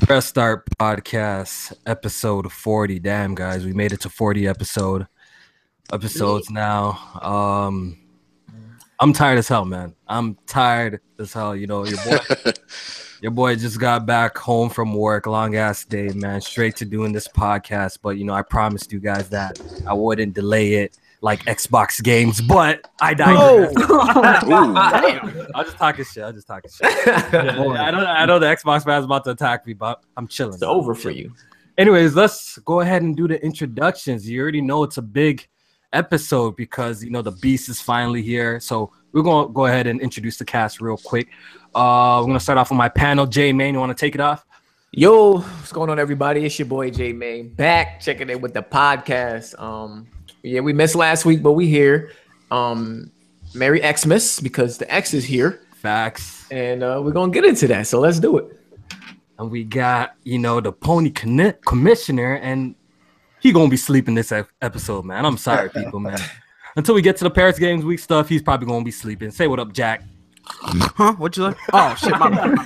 Press Start Podcast, episode 40. Damn, guys, we made it to 40 episodes now. I'm tired as hell, man. I'm tired as hell. You know, your boy just got back home from work, long ass day, man. Straight to doing this podcast. But I promised you guys that I wouldn't delay it like Xbox games, but I digress. I'm just talking shit. I know the Xbox fans about to attack me, but I'm chilling. It's over for you. Anyways, let's go ahead and do the introductions. You already know it's a big episode because the beast is finally here. So we're gonna go ahead and introduce the cast real quick. We're gonna start off with my panel. J Main, you want to take it off? Yo, what's going on, everybody? It's your boy J Main back checking in with the podcast. Yeah, we missed last week, but we here. Merry Xmas because the X is here. Facts. And we're gonna get into that. So let's do it. And we got the Pony Commissioner, and he gonna be sleeping this episode, man. I'm sorry, people, man. Until we get to the Paris Games Week stuff, he's probably gonna be sleeping. Say what up, Jack. Huh? What you like? Oh shit, my bad.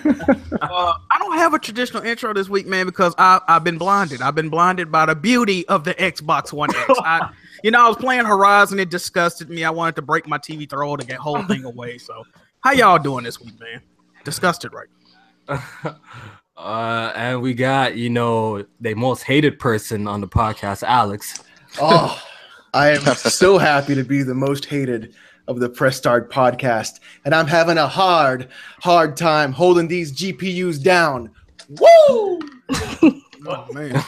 I don't have a traditional intro this week, man, because I've been blinded. I've been blinded by the beauty of the Xbox One X. I was playing Horizon. It disgusted me. I wanted to break my TV, throw the whole thing away. So, how y'all doing this week, man? Disgusted, right? And we got the most hated person on the podcast, Alex. Oh, I am so happy to be the most hated of the Press Start podcast, and I'm having a hard time holding these GPUs down. Woo! Oh man.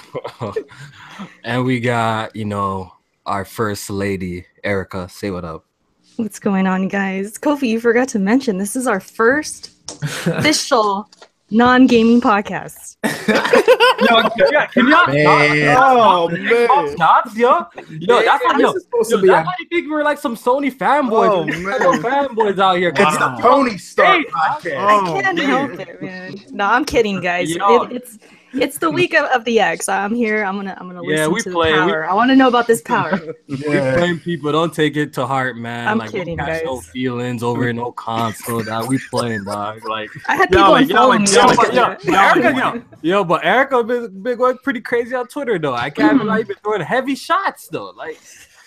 And we got our first lady, Erica. Say what up. What's going on, guys? Kofi, you forgot to mention this is our first official non-gaming podcast. Can y'all? Oh man! Shots, yo. That's why you think we're like some Sony fanboys. Oh man, fanboys out here. It's the Pony Star podcast. I can't help it, man. No, I'm kidding, guys. It's the week of the X. I'm here. I'm gonna listen to the power. I want to know about this power. We blame people. Don't take it to heart, man. I'm kidding, guys. No feelings over no console. Dog. We playing, dog. Like I had people unfollow me. But Erica been going pretty crazy on Twitter though. I can't believe you've been throwing heavy shots though. Like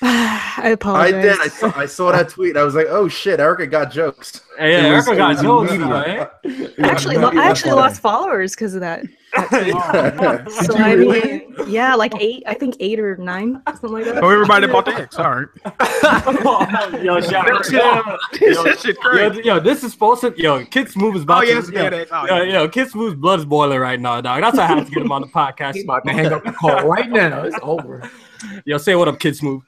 I apologize. I did. I saw that tweet. I was like, oh shit, Erica got jokes. Yeah, Erica got jokes. Right? I actually lost followers because of that. So I mean, yeah, like 8. I think 8 or 9, something like that. Oh, everybody bought the X. All right. Yo, this is supposed to. Kid Smooth is about to. Kid Smooth's blood's boiling right now, dog. That's why I have to get him on the podcast. He's about to hang up the call right now. It's over. Yo, say what up, Kid Smooth.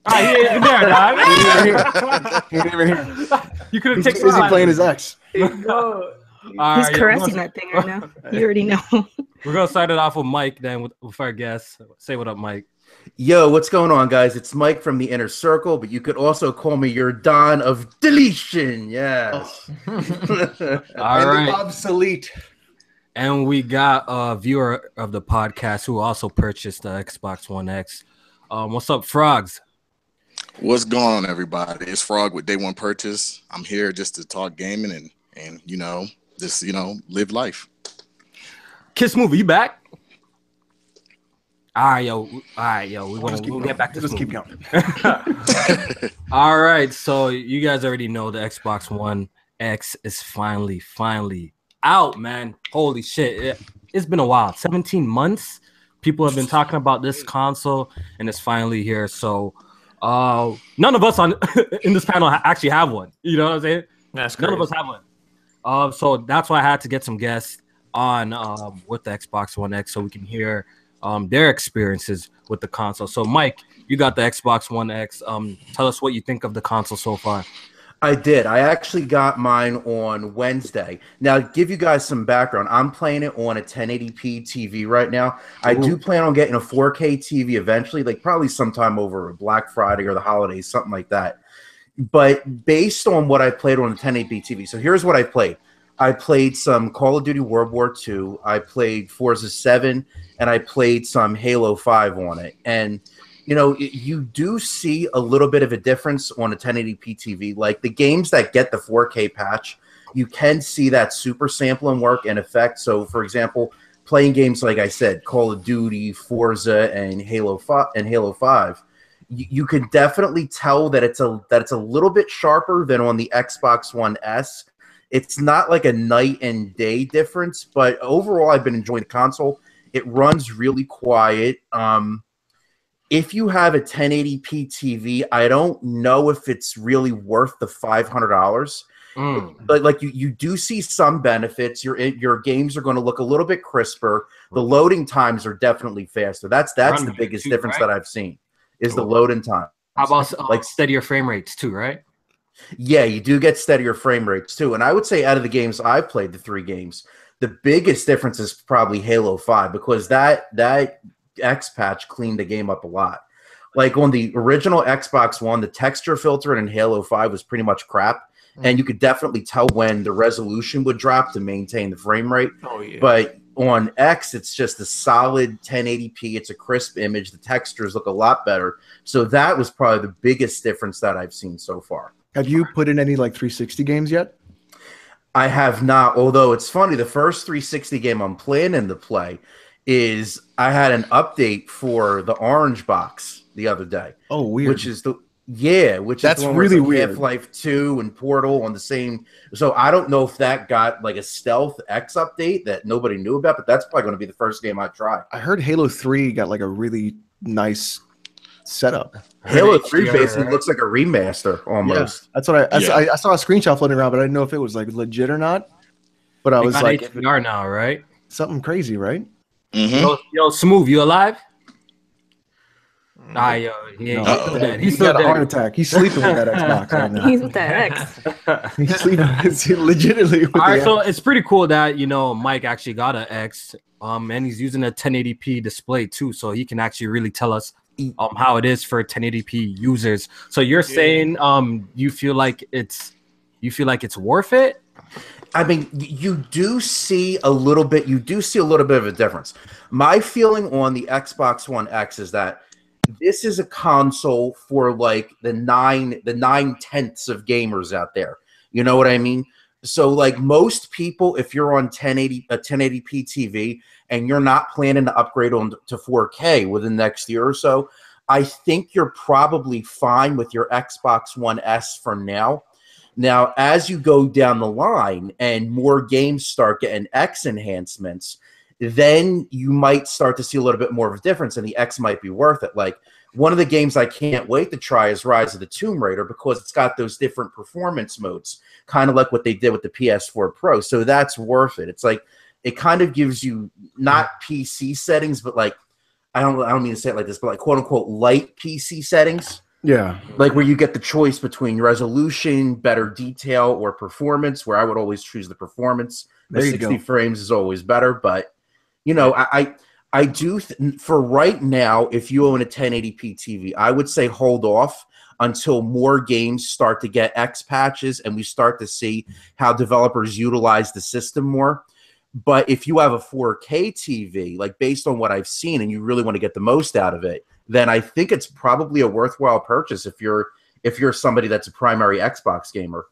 He ain't even there, dog. He ain't even here. You could have taken. He's busy playing his X. He's caressing that thing right now. You already know. We're gonna start it off with Mike, then with our guest. Say what up, Mike. Yo, what's going on, guys? It's Mike from the Inner Circle, but you could also call me your Don of Deletion. Yes. All right. Obsolete. And we got a viewer of the podcast who also purchased the Xbox One X. What's up, Frogs? What's going on, everybody? It's Frog with Day One Purchase. I'm here just to talk gaming and just live life. Kiss Movie, you back? All right, yo. We'll get back to this. Keep going. All right, so you guys already know the Xbox One X is finally out, man. Holy shit. It's been a while. 17 months. People have been talking about this console, and it's finally here. So none of us in this panel actually have one. You know what I'm saying? That's crazy. None of us have one. So that's why I had to get some guests on with the Xbox One X so we can hear their experiences with the console. So, Mike, you got the Xbox One X. Tell us what you think of the console so far. I did. I actually got mine on Wednesday. Now, to give you guys some background, I'm playing it on a 1080p TV right now. I do plan on getting a 4K TV eventually, like probably sometime over Black Friday or the holidays, something like that. But based on what I played on the 1080p TV, so here's what I played. I played some Call of Duty World War II. I played Forza 7, and I played some Halo 5 on it. And you do see a little bit of a difference on a 1080p TV. Like the games that get the 4K patch, you can see that super sampling work in effect. So, for example, playing games like I said, Call of Duty, Forza, and Halo 5, you can definitely tell that it's a little bit sharper than on the Xbox One S. It's not like a night and day difference, but overall, I've been enjoying the console. It runs really quiet. If you have a 1080p TV, I don't know if it's really worth the $500. But like you do see some benefits. Your games are going to look a little bit crisper. The loading times are definitely faster. That's the biggest difference that I've seen is the loading time. How about like steadier frame rates too, right? Yeah, you do get steadier frame rates too. And I would say out of the games I've played, the 3 games, the biggest difference is probably Halo 5 because that X patch cleaned the game up a lot. Like on the original Xbox One, the texture filter in Halo 5 was pretty much crap. And you could definitely tell when the resolution would drop to maintain the frame rate. Oh, yeah. But on X, it's just a solid 1080p. It's a crisp image. The textures look a lot better. So that was probably the biggest difference that I've seen so far. Have you put in any like 360 games yet? I have not. Although it's funny, the first 360 game I'm planning to play is I had an update for the Orange Box the other day. Oh, weird. Which is the one really weird. Half-Life 2 and Portal on the same. So I don't know if that got like a stealth X update that nobody knew about, but that's probably going to be the first game I try. I heard Halo 3 got like a really nice setup. Halo 3 basically looks like a remaster almost. Yeah, that's what I saw a screenshot floating around, but I didn't know if it was like legit or not. But I was like, HDR now, right? Something crazy, right? Mm-hmm. Yo, Smooth, you alive? He's got a heart attack. He's sleeping with that Xbox right now. He's with that X. He's sleeping. He's legitimately with All right, so X. it's pretty cool that Mike actually got an X, and he's using a 1080p display too, so he can actually really tell us how it is for 1080p users. So you're saying you feel like it's worth it? I mean, you do see a little bit of a difference. My feeling on the Xbox One X is that this is a console for like the 9/10 of gamers out there. You know what I mean? So like most people, if you're on a 1080p TV and you're not planning to upgrade to 4K within the next year or so, I think you're probably fine with your Xbox One S for now. Now, as you go down the line and more games start getting X enhancements, then you might start to see a little bit more of a difference, and the X might be worth it. Like one of the games I can't wait to try is Rise of the Tomb Raider because it's got those different performance modes, kind of like what they did with the PS4 Pro. So that's worth it. It's like it kind of gives you not PC settings, but like I don't mean to say it like this, but like quote unquote light PC settings. Yeah. Like where you get the choice between resolution, better detail, or performance, where I would always choose the performance. The 60 frames is always better, but I do for right now, if you own a 1080p TV, I would say hold off until more games start to get X patches and we start to see how developers utilize the system more. But if you have a 4K TV, like based on what I've seen, and you really want to get the most out of it, then I think it's probably a worthwhile purchase if you're somebody that's a primary Xbox gamer.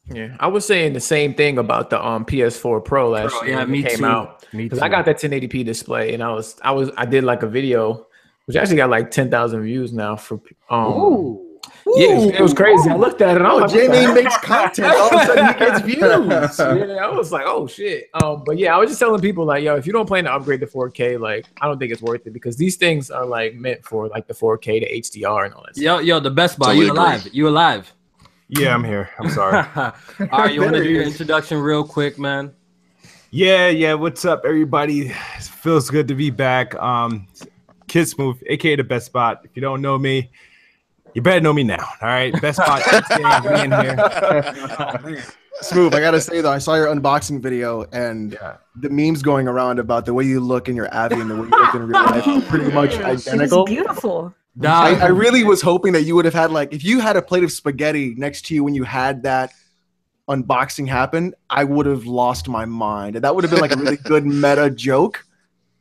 Yeah, I was saying the same thing about the PS4 Pro last year when it came out. Because I got that 1080p display, and I did like a video, which actually got like 10,000 views now for yeah, it was crazy. I looked at it. And I was like, Jamie makes content. All of a sudden, he gets views. Yeah, I was like, oh shit. But yeah, I was just telling people like, yo, if you don't plan to upgrade to 4K, like, I don't think it's worth it because these things are like meant for like the 4K to HDR and all that. Yo, the best buy. You alive? You alive? Yeah, I'm here. I'm sorry. All right, you want to do your introduction real quick, man? Yeah. What's up, everybody? It feels good to be back. Kid Smooth, aka the best spot. If you don't know me, you better know me now. All right, best spot in here. Smooth, I gotta say though, I saw your unboxing video and the memes going around about the way you look in your Abby and the way you look in real life are pretty much identical. It's beautiful. I really was hoping that you would have had like if you had a plate of spaghetti next to you when you had that unboxing happen, I would have lost my mind. And that would have been like a really good meta joke.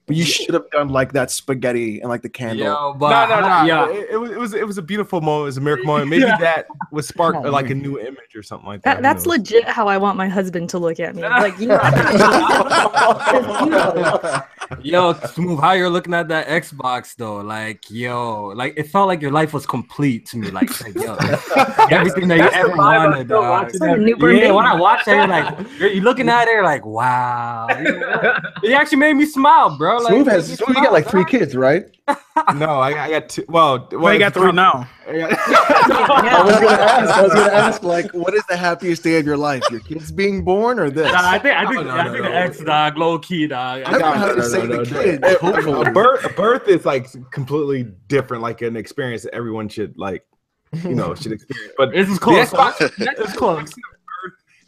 But you should have done like that spaghetti and like the candle. Yo, but no. It was a beautiful moment. It was a miracle moment. Maybe that would spark like a new image or something like that. That's legit how I want my husband to look at me. Like, yo, Smooth, how you're looking at that Xbox though? Like, yo, like it felt like your life was complete to me. Like yo, everything that you ever wanted. Yeah, when I watched that, you're like, you're looking at it, you're like, wow. It actually made me smile, bro. Like, Smooth you got like 3 kids, right? No, I got 2. Well, you got 3 now. I was gonna ask, like, what is the happiest day of your life? Your kids being born or this? I think the X, dog, low key, dog. I don't have to say the kid. A birth is like completely different, like an experience that everyone should like, should experience. But this is close. It's close.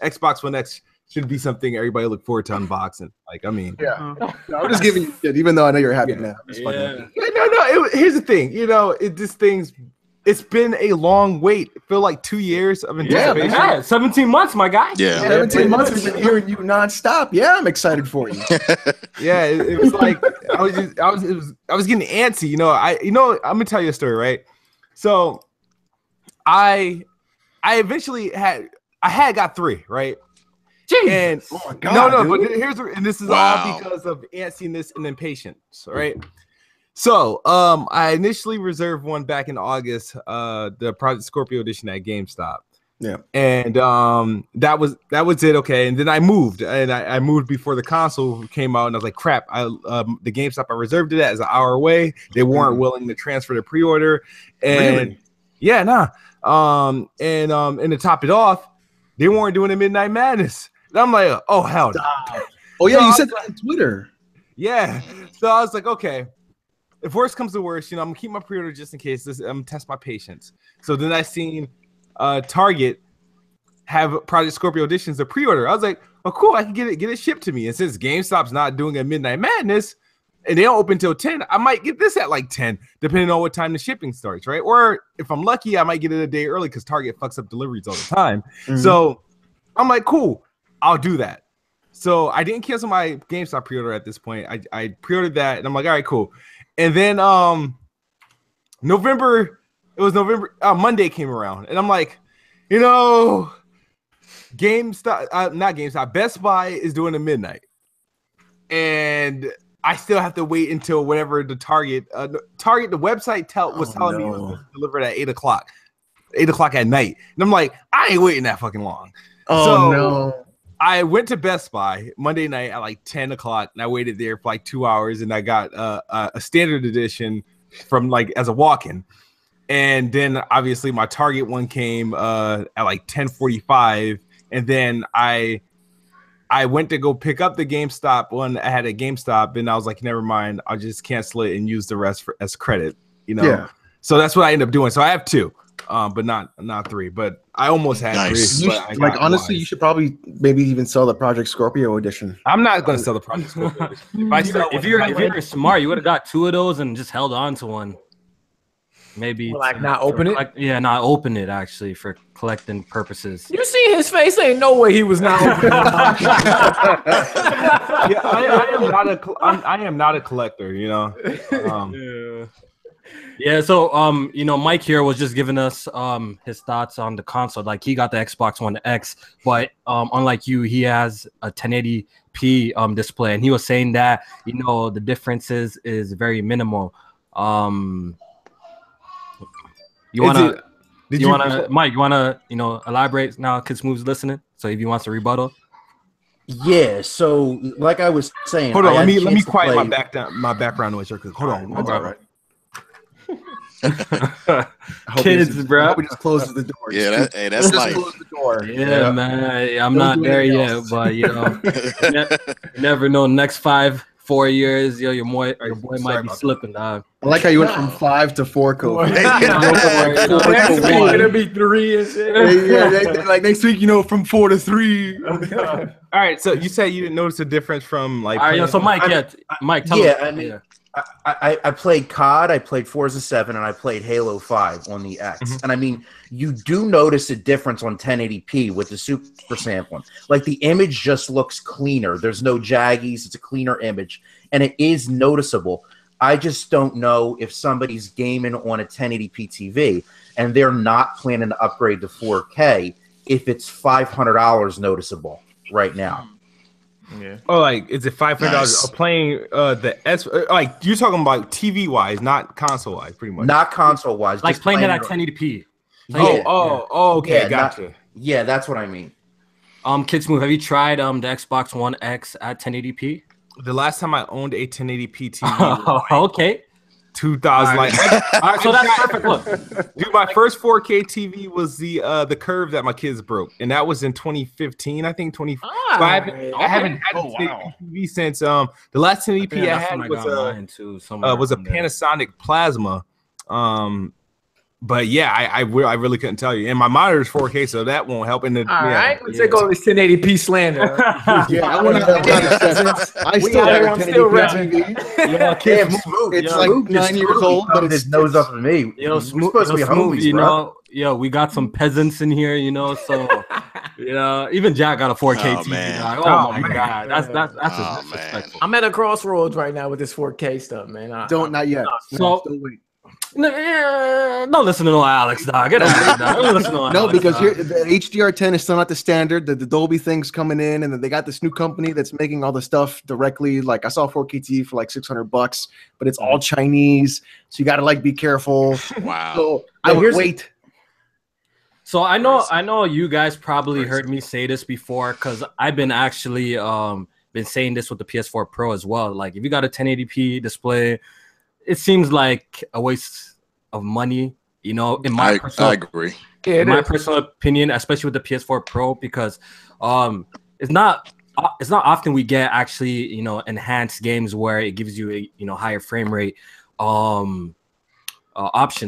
Xbox One X should be something everybody look forward to unboxing. Like, I mean, yeah. No, I'm just giving you shit, even though I know you're happy now. Here's the thing. It's been a long wait. It feel like 2 years of anticipation. Yeah, 17 months, my guy. Yeah, 17 months we've been hearing you nonstop. Yeah, I'm excited for you. Yeah, it was like I was getting antsy. I'm gonna tell you a story, right? So I eventually had got 3, right? Jeez. And oh my God, but this is all because of antsiness and impatience, right? So, I initially reserved one back in August, the Project Scorpio edition at GameStop. Yeah, and that was it. Okay, and then I moved, and I moved before the console came out, and I was like, crap. The GameStop I reserved it at is an hour away. They weren't willing to transfer the pre-order, and really? Yeah, nah. And to top it off, they weren't doing a Midnight Madness. And I'm like, oh hell no. Oh yeah, you said that on Twitter. Yeah, so I was like, okay. If worst comes to worst, I'm gonna keep my pre-order just in case. I'm gonna test my patience. So then I seen Target have Project Scorpio editions, the pre-order. I was like, oh cool, I can get it shipped to me. And since GameStop's not doing a Midnight Madness and they don't open till 10, I might get this at like 10, depending on what time the shipping starts, right? Or if I'm lucky, I might get it a day early because Target fucks up deliveries all the time. Mm-hmm. So I'm like, cool, I'll do that. So I didn't cancel my GameStop pre-order at this point. I pre-ordered that, and I'm like, all right, cool. And then Monday came around, and I'm like, GameStop, Best Buy is doing a midnight, and I still have to wait until whatever the Target, the website was telling me it was delivered at 8:00 at night, and I'm like, I ain't waiting that fucking long. No. I went to Best Buy Monday night at like 10 o'clock, and I waited there for like 2 hours, and I got a standard edition from like as a walk-in. And then obviously my Target one came at like 10:45, and then I went to go pick up the GameStop one. I had a GameStop, and I was like, never mind, I'll just cancel it and use the rest as credit. Yeah. So that's what I ended up doing. So I have 2. But not 3. But I almost had 3. Like honestly, you should probably maybe even sell the Project Scorpio edition. I'm not gonna sell the Project Scorpio edition. If you're smart, you would have got 2 of those and just held on to one. Maybe not open it. Not open it actually for collecting purposes. You see his face? Ain't no way he was not open. I am not a collector. Yeah, so Mike here was just giving us his thoughts on the console. Like he got the Xbox One X, but unlike you, he has a 1080p display, and he was saying that the differences is very minimal. Mike, you wanna elaborate now? Cause Smooth's listening, so if you wants to rebuttal. Yeah, so like I was saying, hold on, let me quiet my background noise real quick. Hold on. All right. Kids, bro. I hope he just closes the door. Yeah, that's like close the door. Yeah, man. I'm not there yet, but you never know. Next 4 years, your boy might be slipping, dog. I like how you went from 5 to 4 COVID. Next week it'll be 3 and shit. Like next week, from 4 to 3. All right, so you said you didn't notice a difference from like. All right, so Mike, Mike, tell us. I played COD, I played Forza 7, and I played Halo 5 on the X. And I mean, you do notice a difference on 1080p with the super sampling. Like the image just looks cleaner. There's no jaggies. It's a cleaner image, and it is noticeable. I just don't know if somebody's gaming on a 1080p TV and they're not planning to upgrade to 4K if it's $500 noticeable right now. Yeah. Oh, like is it $500 playing the S? Like you're talking about TV wise, not console wise, pretty much. Not console wise, like playing it at 1080p. Okay, gotcha. Yeah, that's what I mean. Kid Smooth, have you tried the Xbox One X at 1080p? The last time I owned a 1080p TV, okay, 2000. All right, so that's perfect. Look, dude, my first 4K TV was the curve that my kids broke, and that was in 2015, I think. I haven't had a TV since the last 1080p I had was a Panasonic Plasma. But yeah, I really couldn't tell you. And my monitor is 4K, so that won't help. All right, let's take all this 1080p slander. I still have a 1080p TV. It's like 9 years old, but it's nose up to me. Smooth, supposed to be homies, we got some peasants in here, so even Jack got a 4K TV. Man. Oh my god, that's disrespectful. I'm at a crossroads right now with this 4K stuff, man. Not yet. So wait. Don't listen to no Alex, dog. Get out of here, dog. No, because here the HDR10 is still not the standard. The Dolby thing's coming in, and then they got this new company that's making all the stuff directly. Like I saw a 4K TV for like $600, but it's all Chinese, so you got to be careful. Wow. So I would wait. So I know you guys probably heard me say this before because I've been actually been saying this with the PS4 Pro as well. Like if you got a 1080p display, it seems like a waste of money, in my I agree. In my personal opinion, especially with the PS4 Pro, because it's not often we get actually enhanced games where it gives you a higher frame rate options.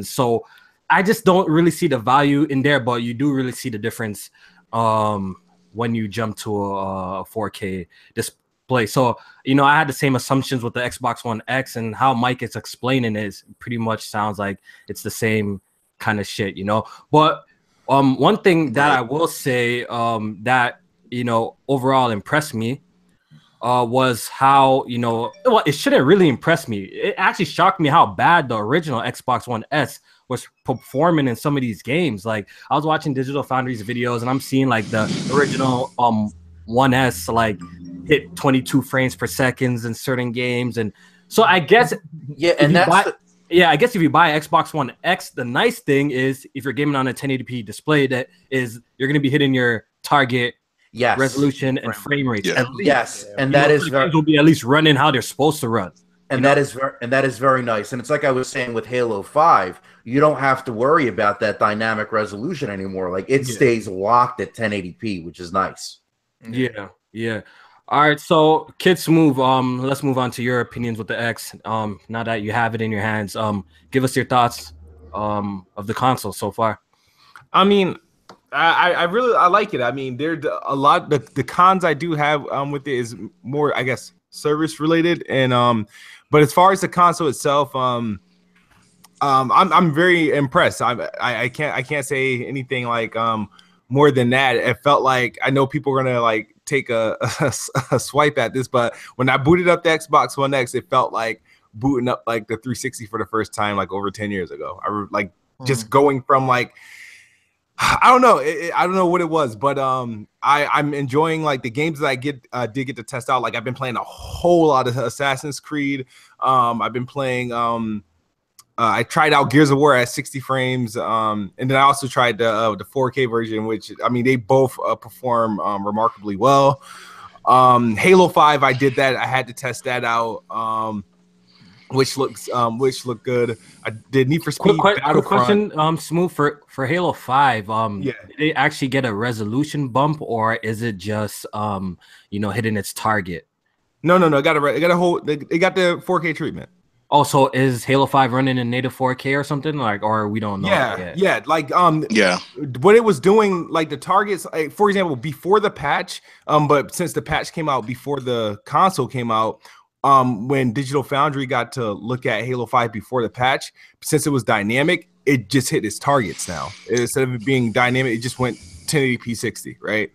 So I just don't really see the value in there, but you do really see the difference when you jump to a 4K display. So, I had the same assumptions with the Xbox One X, and how Mike is explaining it pretty much sounds like it's the same kind of shit, But one thing that I will say that, overall impressed me was how, well, it shouldn't really impress me. It actually shocked me how bad the original Xbox One S was performing in some of these games. Like I was watching Digital Foundry's videos and I'm seeing like the original One S hit 22 frames per second in certain games, and so I guess I guess if you buy Xbox One X, the nice thing is if you're gaming on a 1080p display, that is you're going to be hitting your target resolution and frame rate. And that is will be at least running how they're supposed to run. And that is very nice. And it's like I was saying with Halo 5, you don't have to worry about that dynamic resolution anymore. Like it stays locked at 1080p, which is nice. Yeah. All right, so Kid Smooth, let's move on to your opinions with the X. Now that you have it in your hands, give us your thoughts of the console so far. I mean, I really like it. I mean, there's a lot. The cons I do have with it is more, I guess, service related, and but as far as the console itself, I'm very impressed. I can't say anything like more than that. It felt like I know people are gonna take a swipe at this, but when I booted up the Xbox One X, it felt like booting up the 360 for the first time over 10 years ago. I just going from I don't know, I don't know what it was, but I'm enjoying the games that I did get to test out. I've been playing a whole lot of Assassin's Creed. I've been playing I tried out Gears of War at 60 frames, and then I also tried the 4K version, which they both perform remarkably well. Halo 5, I did that. I had to test that out, which looked good. I did Need for Speed. Quick question, Smooth, for Halo 5. Did they actually get a resolution bump, or is it just hitting its target? No. It got the 4K treatment. Oh, so is Halo 5 running in native 4K or something or we don't know? What it was doing, the targets, for example, before the patch, but since the patch came out before the console came out, when Digital Foundry got to look at Halo 5 before the patch, since it was dynamic, it just hit its targets now. Instead of it being dynamic, it just went 1080p 60, right?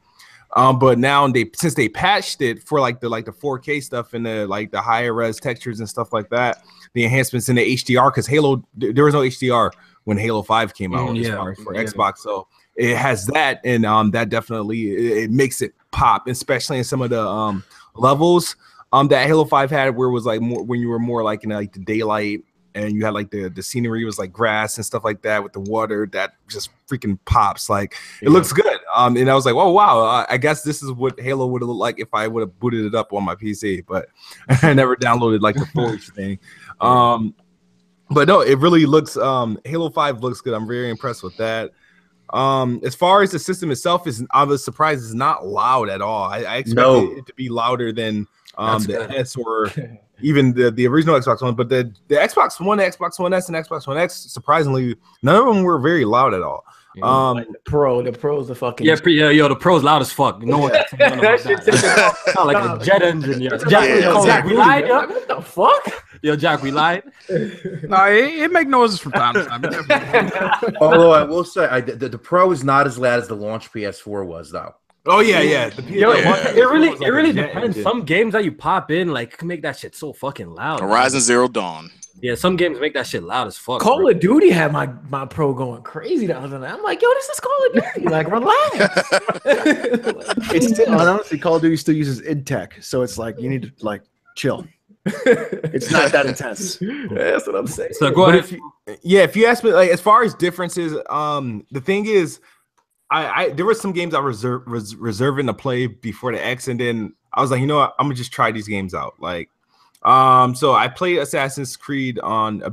But now since they patched it for like the 4K stuff and the higher res textures and stuff like that, the enhancements in the HDR, because Halo, there was no HDR when Halo 5 came out as far as for Xbox. So it has that, and that definitely it makes it pop, especially in some of the levels that Halo 5 had, where it was like more when you were more like in like the daylight, and you had like the scenery was like grass and stuff like that with the water that just freaking pops. Like it looks good. And I was like, oh wow, I guess this is what Halo would have looked like if I would have booted it up on my PC, but I never downloaded like the Forge thing. But no, it really looks Halo 5 looks good. I'm very impressed with that. As far as the system itself, I was surprised it's not loud at all. I expected it to be louder than the S or even the original Xbox One, but the Xbox One, Xbox One S, and Xbox One X, surprisingly, none of them were very loud at all. Like the Pro's the fucking the Pro's loud as fuck. No one can about that. Sound like a jet engine. Jack, we lied. What the fuck? Yo, Jack, we lied. No, it make noises from time to time. Although I will say, the Pro is not as loud as the launch PS4 was, though. Oh yeah. It really depends. Some games that you pop in like can make that shit so fucking loud. Horizon Zero Dawn. Yeah, some games make that shit loud as fuck. Call of Duty had my Pro going crazy the other night. I'm like, yo, this is Call of Duty. Like, relax. It's still, honestly, Call of Duty still uses id Tech, so it's like you need to like chill. It's not that intense. That's what I'm saying. So go ahead. If you ask me, like as far as differences, the thing is, I there were some games I was reserving to play before the X, and then I was like, you know what, I'm gonna just try these games out. Like, so I played Assassin's Creed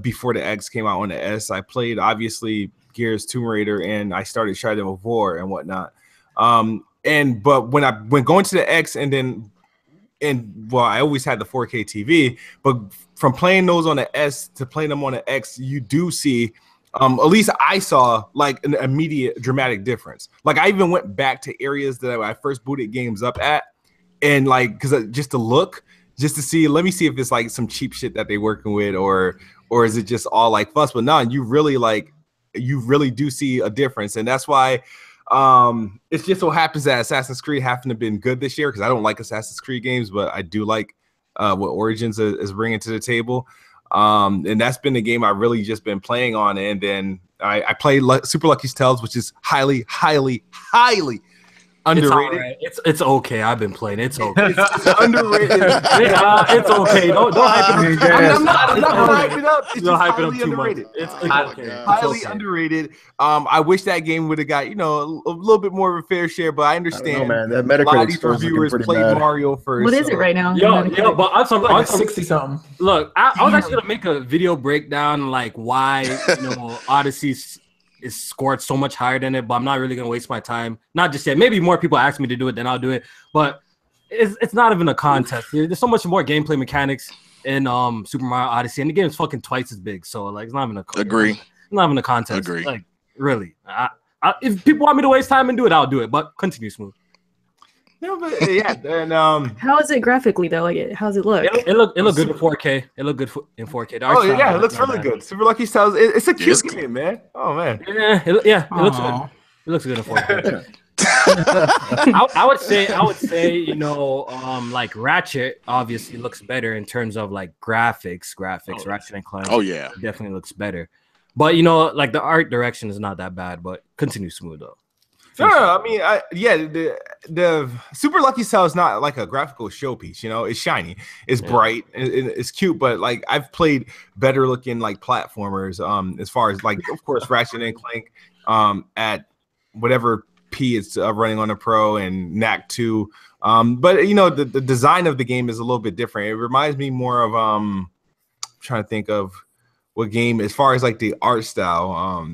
before the X came out on the S. I played obviously Gears, Tomb Raider, and I started Shadow of War and whatnot. But when going to the X, well, I always had the 4K TV, but from playing those on the S to playing them on the X, you do see. At least I saw like an immediate dramatic difference. Like I even went back to areas that I first booted games up at, and like because just to see, let me see if it's like some cheap shit that they're working with, or is it just all like fuss? But no, you really do see a difference, and that's why it just so happens that Assassin's Creed happened to have been good this year, because I don't like Assassin's Creed games, but I do like what Origins is bringing to the table. And that's been the game I've really just been playing on. And then I played Super Lucky's Tales, which is highly underrated. It's okay. I've been playing. It's okay. It's underrated. It's okay. Don't hype it up. I'm not hyping it up. It's just highly underrated. It's okay. Highly underrated. I wish that game would have got a little bit more of a fair share, but I understand. Man, that a lot of these Metacritic reviewers played Mario first. What is it right now? Yo, but on some 60-something. Look, I was actually gonna make a video breakdown like why Odyssey is scored so much higher than it, but I'm not really gonna waste my time. Not just yet. Maybe more people ask me to do it, then I'll do it. But it's not even a contest. There's so much more gameplay mechanics in Super Mario Odyssey, and the game is fucking twice as big. So like, it's not even a agree. It's not even a contest. Agree. Like really, if people want me to waste time and do it, I'll do it. But continue, Smooth. No, but yeah, and how is it graphically though? Like, how does it look? It look good in 4K. It look good in 4K. It looks really good. Super Lucky Styles. It's a cute game, man. Oh man. It looks good. It looks good in 4K. I would say, like Ratchet obviously looks better in terms of like graphics. Ratchet and Clank. Oh yeah, definitely looks better. But like the art direction is not that bad. But continue, Smooth though. No, I mean, the Super Lucky Cell is not like a graphical showpiece. It's shiny, it's bright, it's cute. But like, I've played better looking like platformers. As far as like, of course, Ratchet and Clank, at whatever P it's running on a Pro, and Knack 2. But the design of the game is a little bit different. It reminds me more of I'm trying to think of what game as far as like the art style.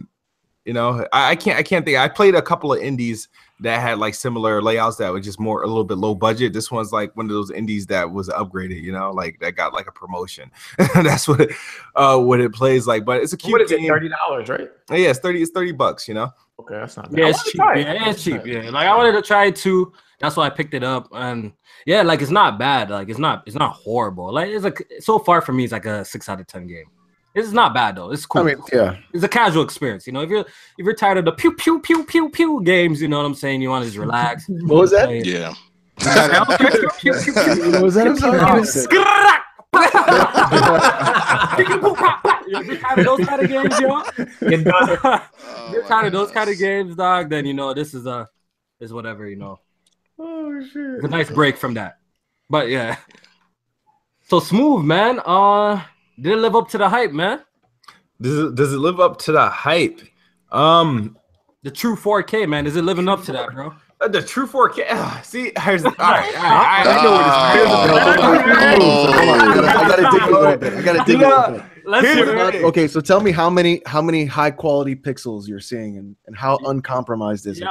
I can't think. I played a couple of indies that had like similar layouts that were just a little bit low budget. This one's like one of those indies that was upgraded, like that got like a promotion. That's what it plays like. But it's a cute game. $30, right? Yeah, it's $30 bucks. Okay, that's not bad. Yeah, it's cheap. Yeah, it's cheap. Yeah, like I wanted to try it too. that's why I picked it up. And yeah, like it's not bad. Like it's not horrible. Like it's like so far for me, it's like a 6 out of 10 game. It's not bad though. It's cool. I mean, yeah, it's a casual experience. You know, if you're tired of the pew pew pew pew pew games, you know what I'm saying. You want to just relax. What was that? Yeah. What was that? I'm sorry. You're tired of those kind of games, yo. You're tired of those kind of games, dog. Then you know this is whatever, you know. Oh shit! It's a nice break from that. But yeah. So Smooth, man. Did it live up to the hype, man? Does it live up to the hype? The true 4K, man. Is it living up to that, bro? The true 4K. See, all right. I know where this is. I gotta dig a little bit. I gotta dig a little bit. Let's hear it. Okay, so tell me how many high quality pixels you're seeing and how uncompromised is it?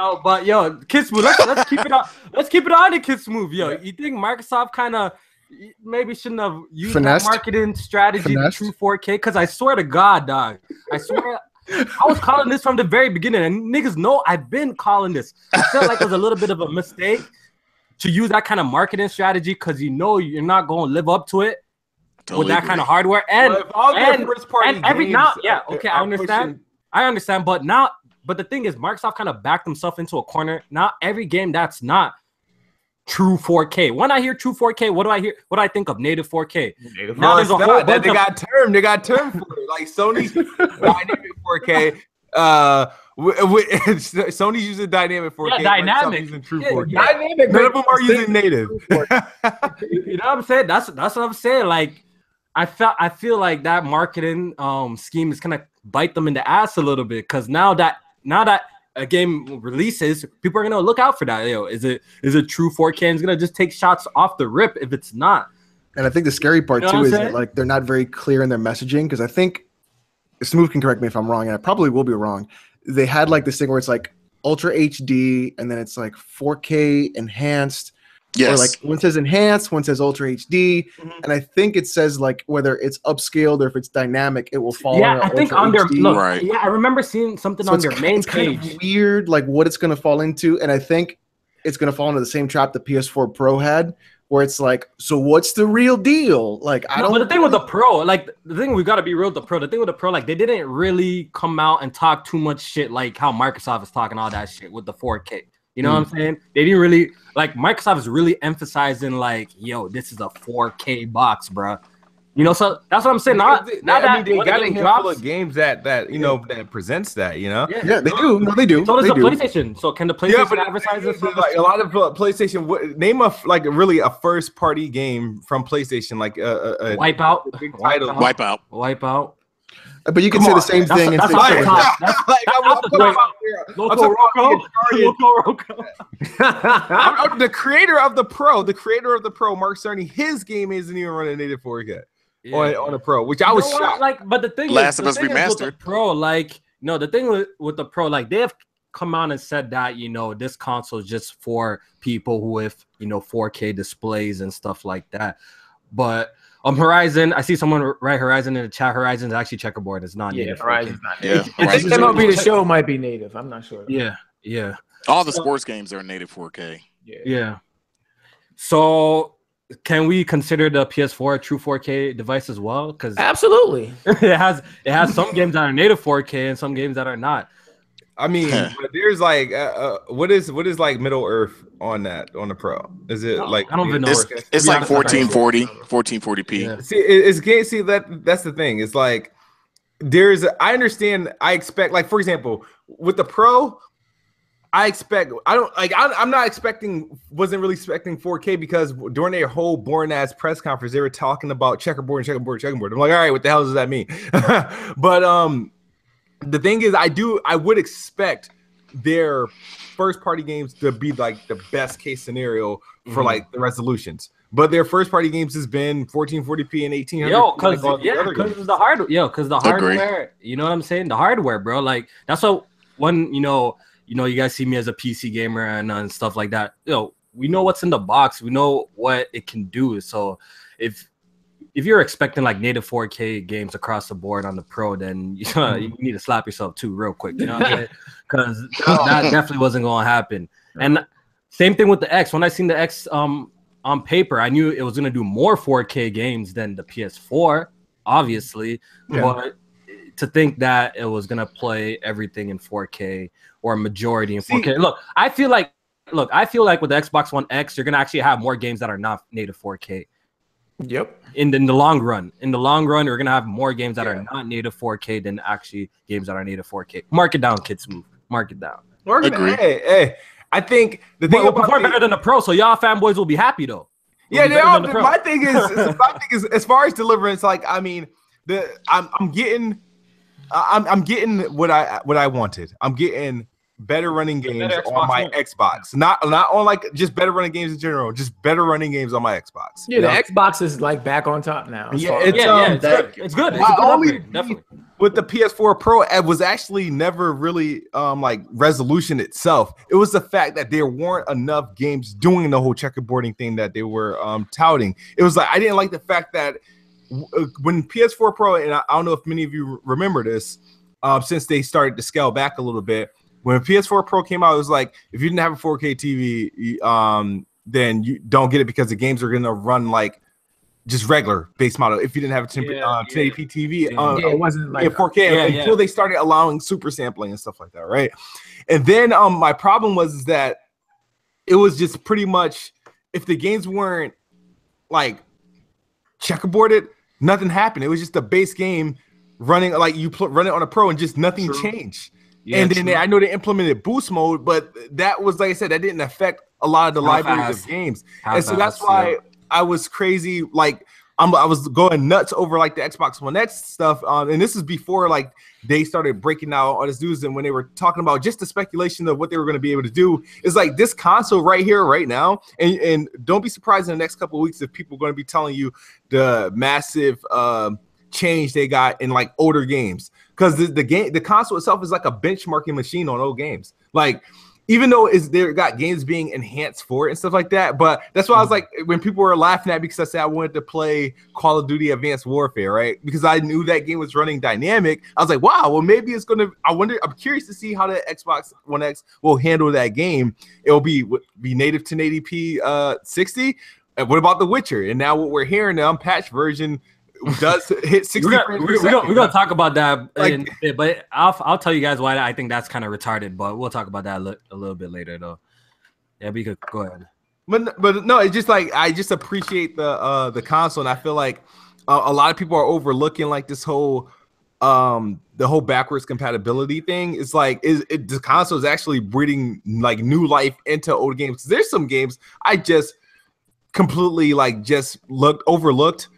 Yo, Kid Smooth, let's keep it on. Let's keep it on to Kid Smooth. Yo, you think Microsoft kind of maybe shouldn't have used that marketing strategy, the true 4K? Because I swear to God, dog, I swear. I was calling this from the very beginning, and niggas know I've been calling this. I felt like it was a little bit of a mistake to use that kind of marketing strategy because you know you're not going to live up to it with that kind of hardware. And every now, yeah, okay, I understand, but the thing is, Microsoft kind of backed themselves into a corner. Not every game that's not true 4K. When I hear true 4K, what do I hear? What do I think of? Native 4K. Now there's a whole bunch they got term for it. Like Sony's dynamic 4K. Sony's using dynamic 4K. Yeah, dynamic. Using true 4K. Dynamic. None of them are using native. You know what I'm saying? That's what I'm saying. Like I feel like that marketing scheme is gonna bite them in the ass a little bit because now that a game releases, people are gonna look out for that. Yo, is it true 4K? And it's gonna just take shots off the rip if it's not. And I think the scary part too is that, like, they're not very clear in their messaging because I think Smooth can correct me if I'm wrong, and I probably will be wrong. They had like this thing where it's like Ultra HD, and then it's like 4K enhanced. Yes. Or like one says enhanced, one says Ultra HD, and I think it says like whether it's upscaled or if it's dynamic, it will fall. Yeah, I think on their right. Yeah, I remember seeing something on their main page. Kind of weird, like what it's going to fall into, and I think it's going to fall into the same trap the PS4 Pro had, where it's like, so what's the real deal? Like, I don't. But the thing with the Pro, like the thing we got to be real with the Pro. The thing with the Pro, like they didn't really come out and talk too much shit like how Microsoft is talking all that shit with the 4K. You know what I'm saying? They didn't really like Microsoft is really emphasizing like, yo, this is a 4K box, bro. You know, so that's what I'm saying. Now they got a handful of games that you know that presents that, you know. Yeah, they do. No, they do. So does the PlayStation. So can the PlayStation advertise this? Like a lot of PlayStation. Name a first party game from PlayStation, like a Wipeout. Big title. Wipeout. But you can say the same thing. That's Loco Roco. The creator of the Pro, Mark Cerny, his game isn't even running native 4K on a Pro, which I was shocked. Like, but the thing Last of is, Us Remastered. with the Pro, like, no, the thing with the Pro, like, they have come out and said that, you know, this console is just for people who have, you know, 4K displays and stuff like that. But Horizon, I see someone write Horizon in the chat. Horizon is actually checkerboard. It's not native. Horizon's not native. I think MLB The Show might be native. I'm not sure. Yeah. All the sports games are native 4K. Yeah. So can we consider the PS4 a true 4K device as well? Because absolutely, it has some games that are native 4K and some games that are not. I mean, but there's like, what is like Middle Earth on the Pro? Is it like I don't even know. It's like 1440p. Yeah. See, that's the thing. It's like I understand. I expect, like, for example, with the Pro, wasn't really expecting 4K because during their whole boring ass press conference, they were talking about checkerboard. I'm like, all right, what the hell does that mean? But the thing is, I would expect their first party games to be like the best case scenario for like the resolutions. But their first party games has been 1440p and 1800. Because the hardware. You know what I'm saying? The hardware, bro. Like that's what when you guys see me as a PC gamer and stuff like that. We know what's in the box. We know what it can do. So if you're expecting like native 4K games across the board on the Pro, then you need to slap yourself too real quick, you know what I'm saying? Because that definitely wasn't going to happen. And Same thing with the X. When I seen the X on paper, I knew it was gonna do more 4K games than the PS4, obviously. Yeah. But to think that it was gonna play everything in 4K or a majority in 4K. Look, I feel like with the Xbox One X, you're gonna actually have more games that are not native 4K. Yep. In the long run, we're gonna have more games that are not native 4K than actually games that are native 4K. Mark it down, Kid Smooth. Mark it down. Agree. Hey, I think the thing about better than the Pro, so y'all fanboys will be happy though. Yeah, they are. My thing is, as far as deliverance, like I mean, I'm getting what I wanted. I'm getting better running games on my Xbox. Not on like just better running games in general, just better running games on my Xbox. Yeah, the Xbox is like back on top now. It's good. It's good. Definitely. With the PS4 Pro, it was actually never really like resolution itself. It was the fact that there weren't enough games doing the whole checkerboarding thing that they were touting. It was like I didn't like the fact that when PS4 Pro, and I don't know if many of you remember this, since they started to scale back a little bit. When PS4 Pro came out, it was like if you didn't have a 4K TV, then you don't get it because the games are gonna run like just regular base model. If you didn't have a 1080p TV, it wasn't like 4K until they started allowing super sampling and stuff like that, right? And then my problem was that it was just pretty much if the games weren't like checkerboarded, nothing happened. It was just a base game running like you run it on a Pro and just nothing changed. Yeah, and then I know they implemented boost mode, but that was, like I said, that didn't affect a lot of the libraries of games. And so that's why I was crazy. Like I was going nuts over like the Xbox One X stuff. And this is before like they started breaking out all this news. And when they were talking about just the speculation of what they were going to be able to do, is like this console right here, right now. And don't be surprised in the next couple of weeks if people are going to be telling you the massive change they got in like older games. Because the console itself is like a benchmarking machine on old games. Like, even though there got games being enhanced for it and stuff like that, but that's why I was like, when people were laughing at me because I said I wanted to play Call of Duty Advanced Warfare, right? Because I knew that game was running dynamic. I was like, wow, well maybe it's gonna. I'm curious to see how the Xbox One X will handle that game. It'll be native 1080p 60. And what about The Witcher? And now what we're hearing, the unpatched version does hit 60 frames per second. We're gonna talk about that, but I'll tell you guys why I think that's kind of retarded. But we'll talk about that a little bit later, though. Yeah, we could go ahead. But no, it's just like I just appreciate the console, and I feel like a lot of people are overlooking like this whole the whole backwards compatibility thing. It's like the console is actually breathing like new life into old games. There's some games I just completely like just overlooked.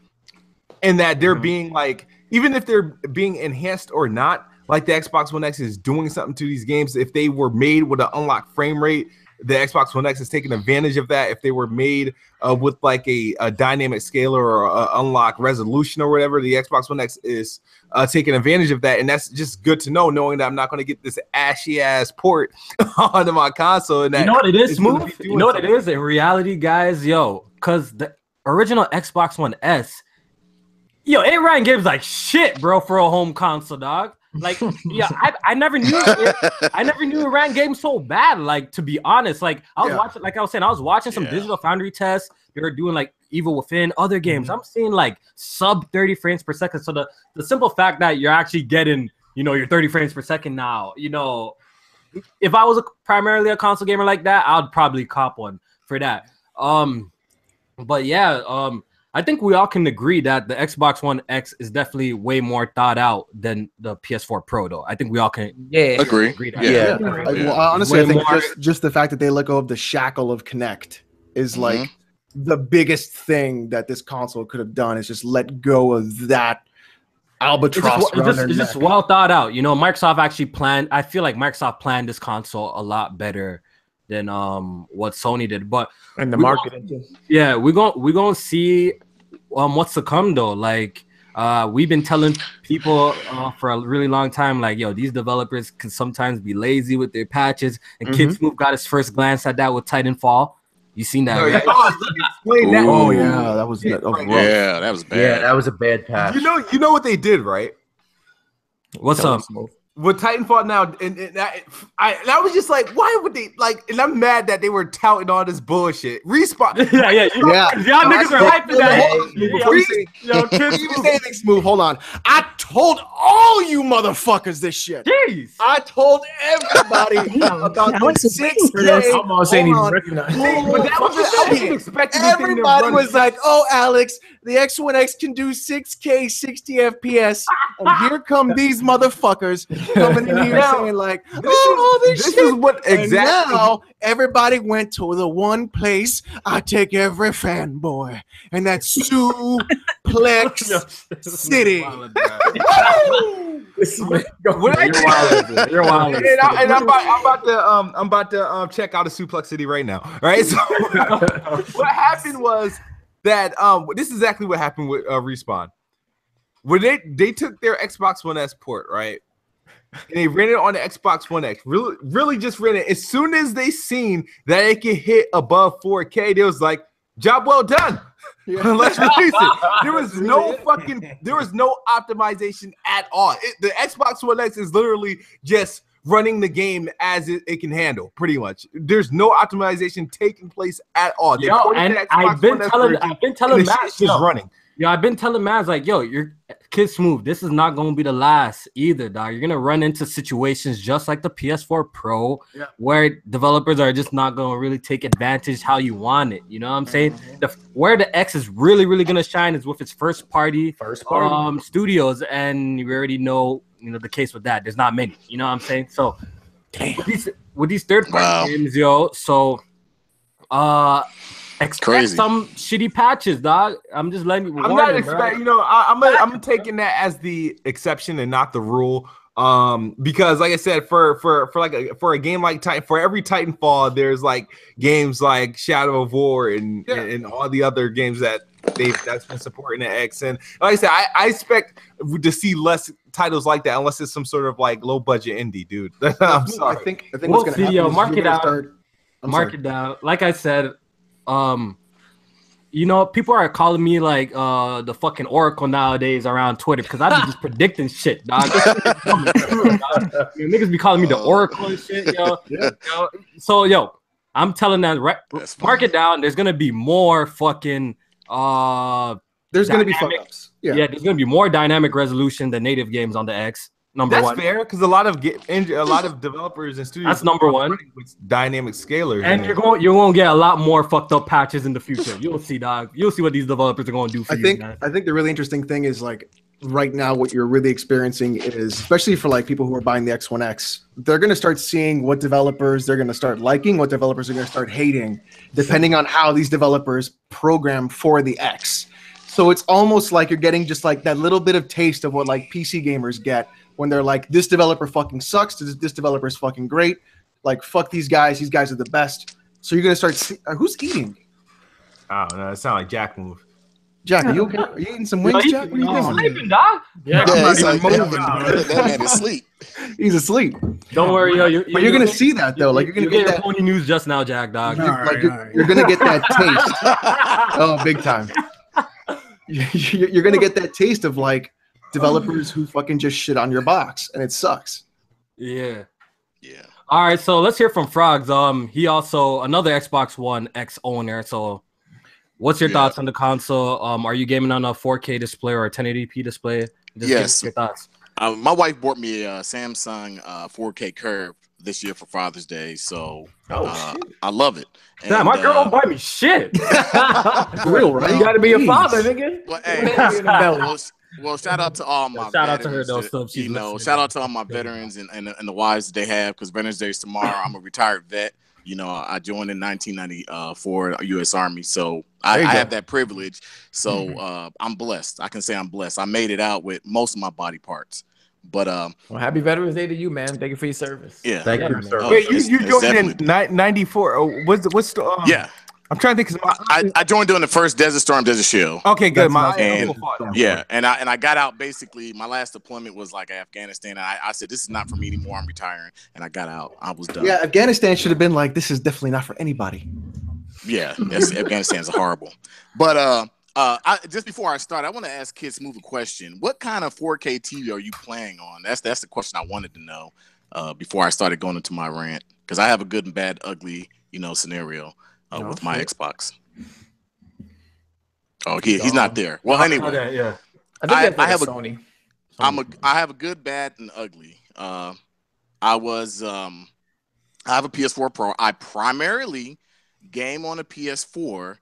And that they're being like, even if they're being enhanced or not, like the Xbox One X is doing something to these games. If they were made with an unlocked frame rate, the Xbox One X is taking advantage of that. If they were made with like a dynamic scaler or unlocked resolution or whatever, the Xbox One X is taking advantage of that. And that's just good to know, knowing that I'm not going to get this ashy ass port onto my console. And that, you know what it is, Smooth? You know what it is? In reality, guys, because the original Xbox One S, it ran games like shit, bro, for a home console, dog. Like, I never knew it ran games so bad. Like, to be honest, like I was watching, like I was saying, I was watching some Digital Foundry tests. They were doing like Evil Within, other games. I'm seeing like sub 30 frames per second. So the simple fact that you're actually getting, your 30 frames per second now, if I was primarily a console gamer like that, I'd probably cop one for that. But yeah, I think we all can agree that the Xbox One X is definitely way more thought out than the PS4 Pro, though. I think we all can agree. That. Well, honestly, I think just the fact that they let go of the shackle of Kinect is like the biggest thing that this console could have done, is just let go of that albatross. It's just well thought out. Microsoft actually planned. I feel like Microsoft planned this console a lot better than what Sony did, but and the marketing. We're gonna see what's to come though. Like we've been telling people for a really long time, like these developers can sometimes be lazy with their patches. And Kid Smooth got his first glance at that with Titanfall. You seen that? Right? Oh yeah, that was rough. Yeah, that was bad. Yeah, that was a bad patch. You know what they did, right? What's up? with Titanfall now, and I was just like, why would they like? And I'm mad that they were touting all this bullshit. Respawn, yeah. Y'all niggas are hyping that. Before you say anything smooth, hold on. I told all you motherfuckers this shit. Jeez. I told everybody about the 6K. Almost ain't even recognized. But that was I wasn't expecting this thing to Everybody run. was like, "Oh, Alex, the X1X can do 6K, 60 FPS," and here come these motherfuckers coming in here saying like, "This shit." is what exactly. And now everybody went to the one place I take every fanboy, and that's Suplex City. You're wild. And I'm about to check out a Suplex City right now. All right. So what happened was that this is exactly what happened with Respawn. When they took their Xbox One S port, right? And they ran it on the Xbox One X. Really just ran it. As soon as they seen that it could hit above 4K, they was like, job well done. Let's release it. There was no optimization at all. The Xbox One X is literally just running the game as it can handle, pretty much. There's no optimization taking place at all. And I've been telling Matt, just running. Yeah, I've been telling Matt, like, yo, your Kid Smooth, this is not going to be the last either, dog. You're going to run into situations just like the PS4 Pro, where developers are just not going to really take advantage how you want it. You know what I'm saying? Where the X is really, really going to shine is with its first party studios, and you already know, the case with that. There's not many. You know what I'm saying? So with these third-party games, yo, so expect some shitty patches, dog. I'm just letting you. I'm not expecting. I'm taking that as the exception and not the rule. Because like I said, for a game like Titan, for every Titanfall, there's like games like Shadow of War and all the other games that's been supporting the X. And like I said, I expect to see less titles like that unless it's some sort of like low budget indie, dude. I'm sorry. I think what's gonna happen is mark it out. Mark it down. Like I said. People are calling me like the fucking Oracle nowadays around Twitter because I be just predicting shit, dog. Niggas be calling me the Oracle and shit, yo. So, I'm telling that mark it down. There's gonna be more fucking there's gonna be fuck ups. Yeah, there's gonna be more dynamic resolution than native games on the X. That's one. Fair because a lot of developers and studios. That's number one. With dynamic scalers, and you're going to get a lot more fucked up patches in the future. You'll see, dog. You'll see what these developers are going to do for you. I think the really interesting thing is like right now what you're really experiencing is, especially for like people who are buying the X1X, they're going to start seeing what developers they're going to start liking, what developers are going to start hating, depending on how these developers program for the X. So it's almost like you're getting just like that little bit of taste of what like PC gamers get. When they're like, this developer fucking sucks, this developer is fucking great. Like, fuck these guys are the best. So you're going to start who's eating? I don't know. It sounds like Jack move. Jack, are you okay? Are you eating some wings, Jack? What are you doing? Sleeping, dog. Yeah, he's like, that man is asleep. He's asleep. Don't worry, yo. You're going to see that, though. Like, you're going to get that Pony News just now, Jack, dog. You're going to get that taste. Oh, big time. You're going to get that taste of, like, developers who fucking just shit on your box, and it sucks. Yeah. All right, so let's hear from Frogs. He also another Xbox One X owner. So, what's your thoughts on the console? Are you gaming on a 4K display or a 1080p display? Yes. Your thoughts. My wife bought me a Samsung 4K Curve this year for Father's Day, so I love it. Damn, my girl don't buy me shit. Real, right? You got to be a father, nigga. Well, hey, well, shout out to all my shout out to her though. Shout out to all my veterans and the wives that they have, because Veterans Day is tomorrow. I'm a retired vet. I joined in 1994 U.S. Army, so I have that privilege. So I'm blessed. I can say I'm blessed. I made it out with most of my body parts. But well, happy Veterans Day to you, man. Thank you for your service. Yeah, thank you for service. Wait, you joined in 94? What's the yeah. I'm trying to think. I joined during the first Desert Storm, Desert Shield. Okay, good. And I got out basically. My last deployment was like Afghanistan. And I said, this is not for me anymore. I'm retiring. And I got out. I was done. Yeah, Afghanistan should have been like, this is definitely not for anybody. Yeah, Afghanistan's horrible. But Just before I start, I want to ask Kid Smooth a question. What kind of 4K TV are you playing on? That's the question I wanted to know before I started going into my rant, because I have a good and bad, ugly, scenario with my Xbox. Oh, he's not there. Well, anyway, okay, yeah. I have a Sony. I have a good, bad, and ugly. I have a PS4 Pro. I primarily game on a PS4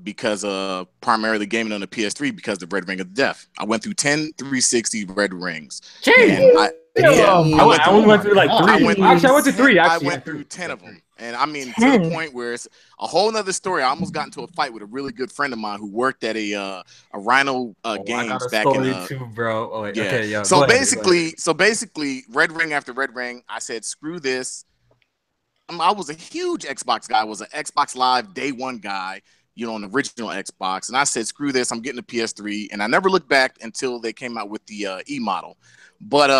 because primarily gaming on a PS3 because of Red Ring of Death. I went through 10 360 Red Rings. Jeez. I only went through like 3. Actually, I went to 3. I went through 10 of them. And I mean, 10. To the point where it's a whole nother story. I almost got into a fight with a really good friend of mine who worked at a Rhino Games back in too, bro. Oh, wait, yeah. Okay, yeah. So basically, Red Ring after Red Ring, I said, screw this. I was a huge Xbox guy. I was an Xbox Live day one guy, on the original Xbox. And I said, screw this. I'm getting a PS3. And I never looked back until they came out with the E model. But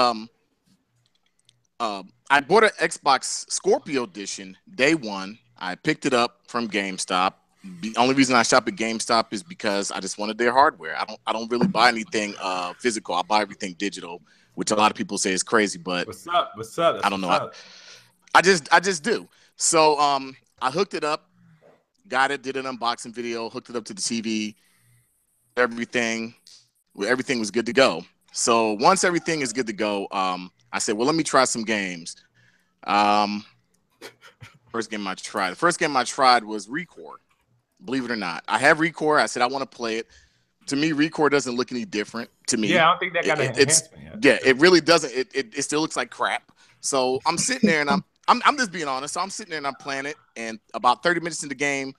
I bought an Xbox Scorpio edition day one. I picked it up from GameStop. The only reason I shop at GameStop is because I just wanted their hardware. I don't really buy anything physical. I buy everything digital, which a lot of people say is crazy. But what's up? That's I don't know. I just do. So I hooked it up, got it, did an unboxing video, hooked it up to the TV. Everything was good to go. So once everything is good to go, I said, well, let me try some games. First game I tried. The first game I tried was Recore. Believe it or not, I have Recore. I said I want to play it. To me, Recore doesn't look any different. To me, yeah, I don't think that got an enhancement yet. Yeah, it really doesn't. It still looks like crap. So I'm sitting there and I'm just being honest. So I'm sitting there and I'm playing it, and about 30 minutes in the game,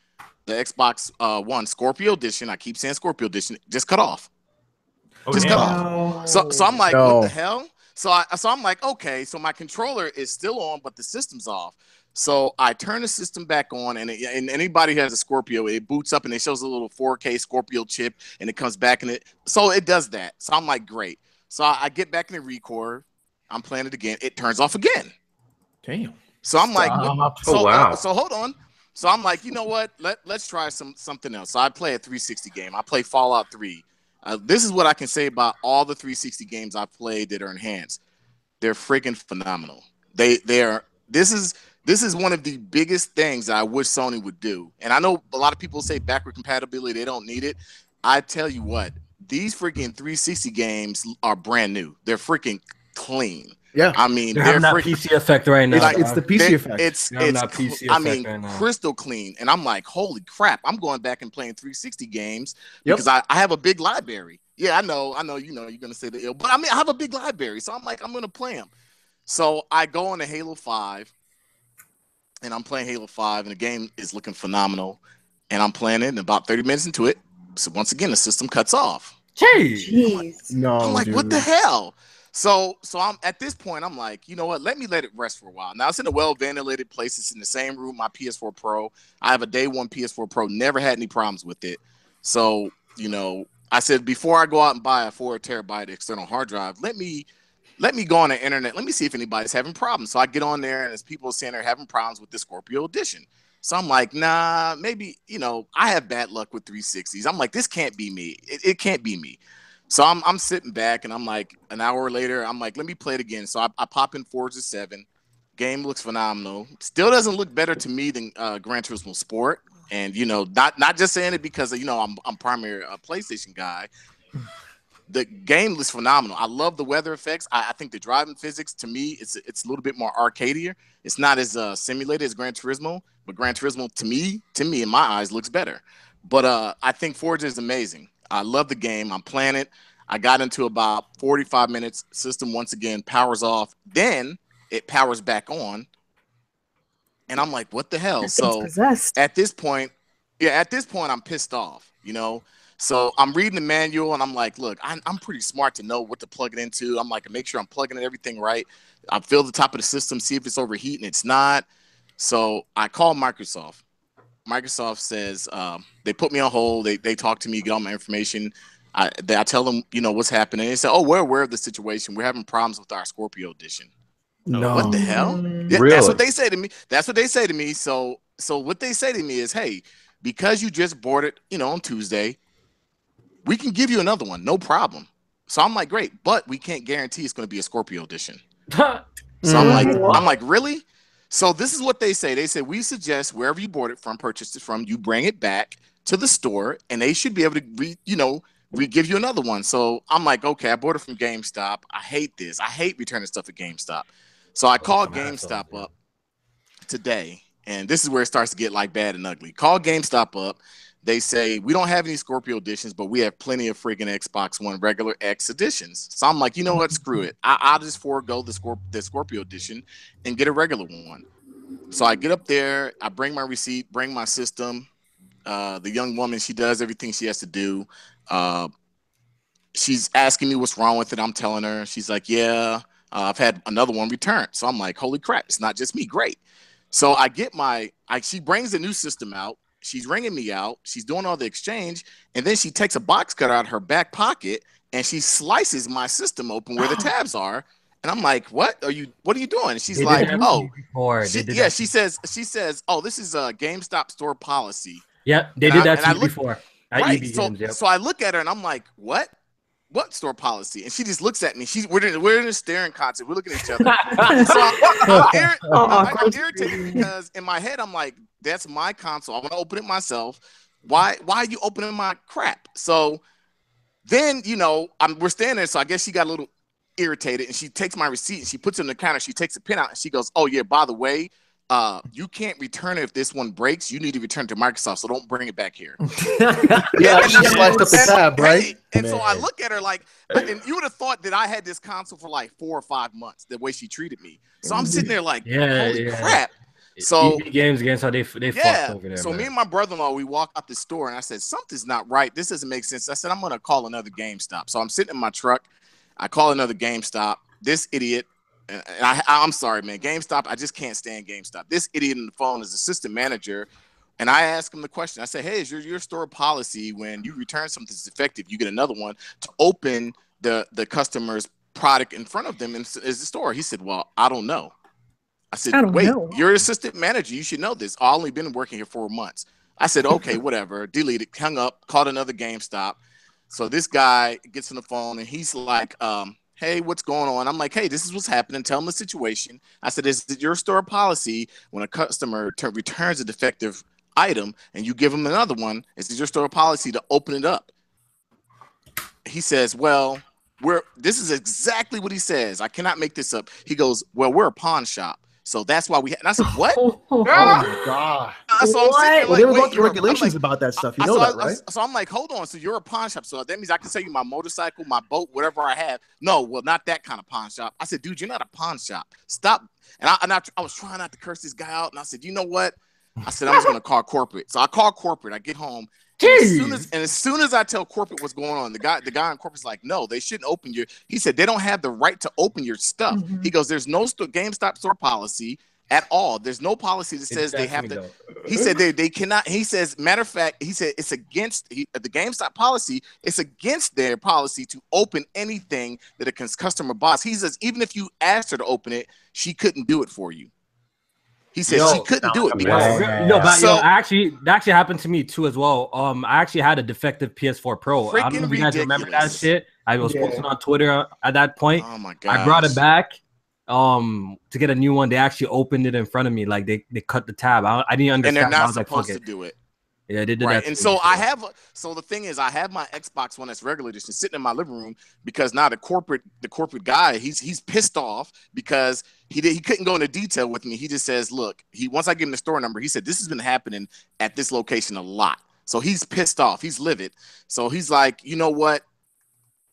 the Xbox One Scorpio Edition, I keep saying Scorpio Edition, just cut off. Cut off. So I'm like, what the hell? So I'm like, okay, so my controller is still on, but the system's off. So I turn the system back on, and anybody who has a Scorpio, it boots up and it shows a little 4K Scorpio chip, and it comes back in it. So it does that. So I'm like, great. So I get back in the Recore. I'm playing it again. It turns off again. Damn. So I'm like, wow. So hold on. So I'm like, you know what? Let's try something else. So I play a 360 game. I play Fallout 3. This is what I can say about all the 360 games I've played that are enhanced. They're freaking phenomenal. They are. This is one of the biggest things that I wish Sony would do. And I know a lot of people say backward compatibility, they don't need it. I tell you what, these freaking 360 games are brand new. They're freaking clean. Yeah, I mean, they're having that PC effect right now. It's the PC effect. It's PC effect right now. Crystal clean. And I'm like, holy crap! I'm going back and playing 360 games because I have a big library. Yeah, I know. You're gonna say the ill, but I mean, I have a big library, so I'm like, I'm gonna play them. So I go on to Halo 5, and I'm playing Halo 5, and the game is looking phenomenal. And I'm playing it, and about 30 minutes into it, so once again, the system cuts off. Jeez. I'm like, what the hell? So I'm at this point, I'm like, you know what? Let it rest for a while. Now it's in a well-ventilated place. It's in the same room, my PS4 Pro. I have a day one PS4 Pro, never had any problems with it. So, I said, before I go out and buy a 4 terabyte external hard drive, let me go on the internet. Let me see if anybody's having problems. So I get on there, and there's people saying they're having problems with the Scorpio Edition. So I'm like, nah, maybe, I have bad luck with 360s. I'm like, this can't be me. It can't be me. So I'm sitting back, and I'm like, an hour later, I'm like, let me play it again. So I pop in Forza 7. Game looks phenomenal. Still doesn't look better to me than Gran Turismo Sport. And, not just saying it because, I'm primary a PlayStation guy. The game looks phenomenal. I love the weather effects. I think the driving physics, to me, it's a little bit more arcadier. It's not as simulated as Gran Turismo, but Gran Turismo, to me, in my eyes, looks better. But I think Forza is amazing. I love the game. I'm playing it. I got into about 45 minutes. System once again powers off. Then it powers back on. And I'm like, what the hell? So at this point, I'm pissed off, So I'm reading the manual, and I'm like, look, I'm pretty smart to know what to plug it into. I'm like, make sure I'm plugging in everything right. I feel the top of the system, see if it's overheating. It's not. So I call Microsoft. Microsoft says they put me on hold. They talk to me, get all my information. I tell them, what's happening. They say, oh, we're aware of the situation. We're having problems with our Scorpio Edition. No. What the hell? Yeah, really? That's what they say to me. So what they say to me is, hey, because you just bought it, on Tuesday, we can give you another one, no problem. So I'm like, great, but we can't guarantee it's going to be a Scorpio edition. So I'm like, really? So this is what they say. They say, we suggest wherever you bought it from, purchased it from, you bring it back to the store, and they should be able to, we give you another one. So I'm like, okay, I bought it from GameStop. I hate this. I hate returning stuff at GameStop. So I called GameStop up today, and this is where it starts to get like bad and ugly. Call GameStop up. They say, we don't have any Scorpio editions, but we have plenty of freaking Xbox One regular X editions. So I'm like, you know what? Screw it. I'll just forego the Scorpio edition and get a regular one. So I get up there. I bring my receipt, bring my system. The young woman, she does everything she has to do. She's asking me what's wrong with it. I'm telling her. She's like, yeah, I've had another one returned. So I'm like, holy crap, it's not just me. Great. So I get she brings the new system out. She's ringing me out. She's doing all the exchange. And then she takes a box cutter out of her back pocket and she slices my system open where the tabs are. And I'm like, what are you doing? And she's like, she says, oh, this is a GameStop store policy. Yeah, they did that to me before. Right. So I look at her and I'm like, what? What store policy? And she just looks at me. We're in a staring contest. We're looking at each other. I'm irritated because in my head I'm like, that's my console. I want to open it myself. Why are you opening my crap? So then we're standing there. So I guess she got a little irritated and she takes my receipt and she puts it in the counter. She takes a pin out and she goes, oh yeah, by the way, you can't return it if this one breaks. You need to return it to Microsoft, so don't bring it back here. Yeah, she sliced up the tab, right? And so I look at her like, and you would have thought that I had this console for like 4 or 5 months, the way she treated me. So I'm sitting there like, holy crap. So games against how they fucked over there. So man. Me and my brother-in-law, we walk out the store and I said, something's not right. This doesn't make sense. I said, I'm gonna call another GameStop. So I'm sitting in my truck. I call another GameStop. This idiot. And I'm sorry, man. GameStop, I just can't stand GameStop. This idiot on the phone is assistant manager. And I asked him the question. I said, hey, is your store policy when you return something that's defective, you get another one to open the customer's product in front of them in the store? He said, well, I don't know. I said, wait, you're an assistant manager. You should know this. I've only been working here 4 months. I said, okay, whatever. Deleted, hung up, called another GameStop. So this guy gets on the phone and he's like, hey, what's going on? I'm like, hey, this is what's happening. Tell them the situation. I said, is it your store policy when a customer returns a defective item and you give them another one, is it your store policy to open it up? He says, well, this is exactly what he says. I cannot make this up. He goes, well, we're a pawn shop. So that's why and I said, what? Oh my God. So like, well, they were going through regulations about that stuff. You know that, right? So I'm like, hold on. So you're a pawn shop. So that means I can sell you my motorcycle, my boat, whatever I have. No, well, not that kind of pawn shop. I said, dude, you're not a pawn shop. Stop. And I was trying not to curse this guy out. And I said, you know what? I said, I'm just going to call corporate. So I call corporate. I get home. And as soon as I tell corporate what's going on, the guy in corporate's like, no, they shouldn't open your. He said they don't have the right to open your stuff. He goes, there's no GameStop store policy at all. There's no policy that says they have to. He said they cannot. He says, matter of fact, he said it's against the GameStop policy. It's against their policy to open anything that a customer buys. He says even if you asked her to open it, she couldn't do it for you. He said she couldn't do it because that actually happened to me too as well. I actually had a defective PS4 Pro. I don't know if you guys remember that shit. I was posting on Twitter at that point. Oh my god! I brought it back to get a new one. They actually opened it in front of me, like they cut the tab. I didn't understand. And they're not I was supposed to do it. Yeah, they did right. that. And so so the thing is, I have my Xbox One that's regular edition sitting in my living room because now the corporate guy, he's pissed off because he couldn't go into detail with me. He just says, look, once I give him the store number, he said this has been happening at this location a lot. So he's pissed off. He's livid. So he's like, you know what?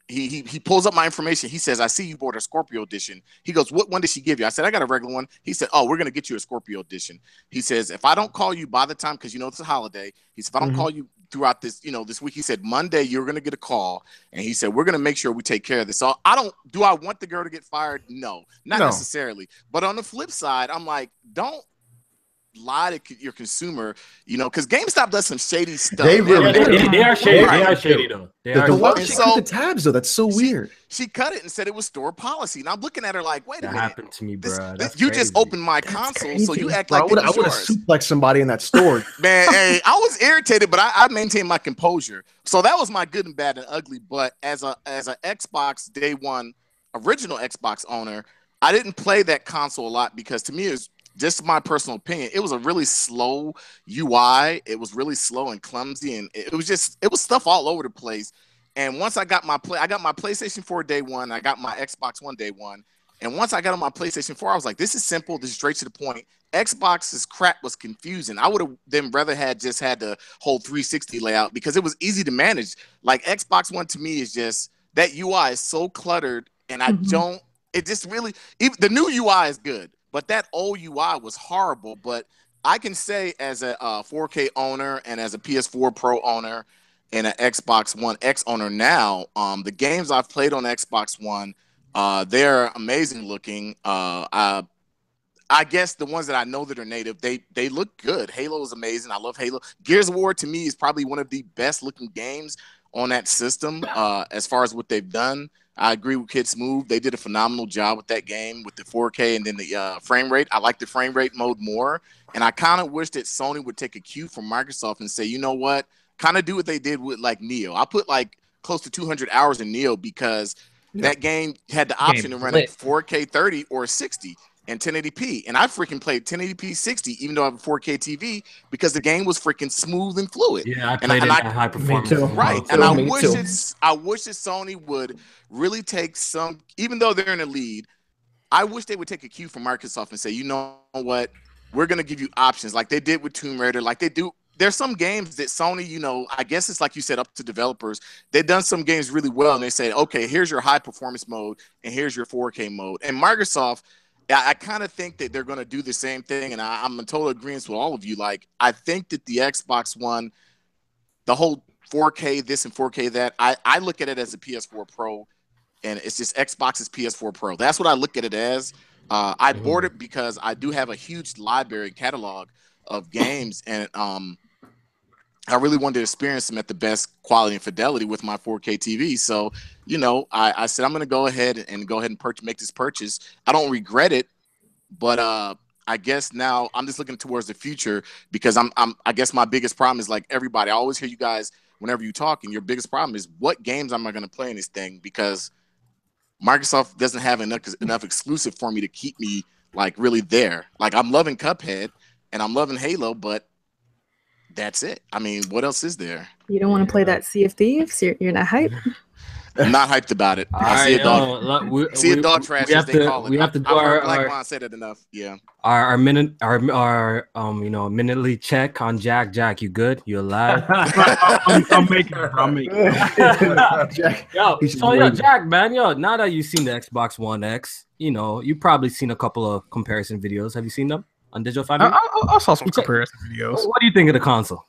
He pulls up my information. He says, I see you bought a Scorpio edition. He goes, what one did she give you? I said, I got a regular one. He said, oh, we're going to get you a Scorpio edition. He says, if I don't call you by the time, because it's a holiday, he said, if I don't call you throughout this, this week, he said, Monday, you're going to get a call. And he said, we're going to make sure we take care of this. So do I want the girl to get fired? No, not necessarily. But on the flip side, I'm like, don't lie to your consumer, you know, because GameStop does some shady stuff. They really they are shady. They are shady though. Why would she cut the tabs though? That's so weird. She cut it and said it was store policy. And I'm looking at her like, wait a minute. That happened to me, bro. You just opened my console, so you act like I would have suplexed somebody in that store. Man, hey, I was irritated, but I maintained my composure. So that was my good and bad and ugly. But as a Xbox day one original Xbox owner, I didn't play that console a lot because to me it was just my personal opinion. It was a really slow UI. It was really slow and clumsy, and it was stuff all over the place. And once I got my PlayStation 4 day one, I got my Xbox One day one, and once I got on my PlayStation 4, I was like, this is simple, this is straight to the point. Xbox's crap was confusing. I would have then rather had the whole 360 layout because it was easy to manage. Like Xbox One to me is just that UI is so cluttered, and I don't. It just really, even the new UI is good, but that old UI was horrible. But I can say as a 4K owner and as a PS4 Pro owner and an Xbox One X owner now, the games I've played on Xbox One, they're amazing looking. I guess the ones that I know that are native, they look good. Halo is amazing. I love Halo. Gears of War to me is probably one of the best looking games on that system as far as what they've done. I agree with Kid Smooth. They did a phenomenal job with that game with the 4K and then the frame rate. I like the frame rate mode more. And I kind of wish that Sony would take a cue from Microsoft and say, you know what, kind of do what they did with like Neo. I put like close to 200 hours in Neo because that game had the option to run at 4K 30 or 60 and 1080p. And I freaking played 1080p 60, even though I have a 4K TV, because the game was freaking smooth and fluid. Yeah, I played it at high performance. Right. And I wish that Sony would really take some, even though they're in the lead, I wish they would take a cue from Microsoft and say, you know what, we're going to give you options like they did with Tomb Raider, like they do. There's some games that Sony, you know, I guess it's like you said, up to developers. They've done some games really well, and they say, okay, here's your high performance mode, and here's your 4K mode. And Microsoft, I kind of think that they're going to do the same thing, and I'm in total agreement with all of you. Like, I think that the Xbox One, the whole 4K this and 4K that, I look at it as a PS4 Pro, and it's just Xbox's PS4 Pro. That's what I look at it as. I bought it because I do have a huge library catalog of games, and I really wanted to experience them at the best quality and fidelity with my 4K TV. So, you know, I said I'm going to go ahead and make this purchase. I don't regret it, but I guess now I'm just looking towards the future because I guess my biggest problem is like everybody. I always hear you guys whenever you talk, and your biggest problem is what games am I going to play in this thing, because Microsoft doesn't have enough exclusive for me to keep me like really there. Like I'm loving Cuphead and I'm loving Halo, but that's it. I mean, what else is there? You don't want to play that Sea of Thieves? You're not hyped? I'm not hyped about it. I see a dog trash. We have to do our said it enough. Yeah. Our minutely check on Jack. Jack, you good? You alive? I'm making it. Jack, Jack, man, now that you've seen the Xbox One X, you know, you've probably seen a couple of comparison videos. Have you seen them on Digital Foundry? I saw some comparison videos. What do you think of the console?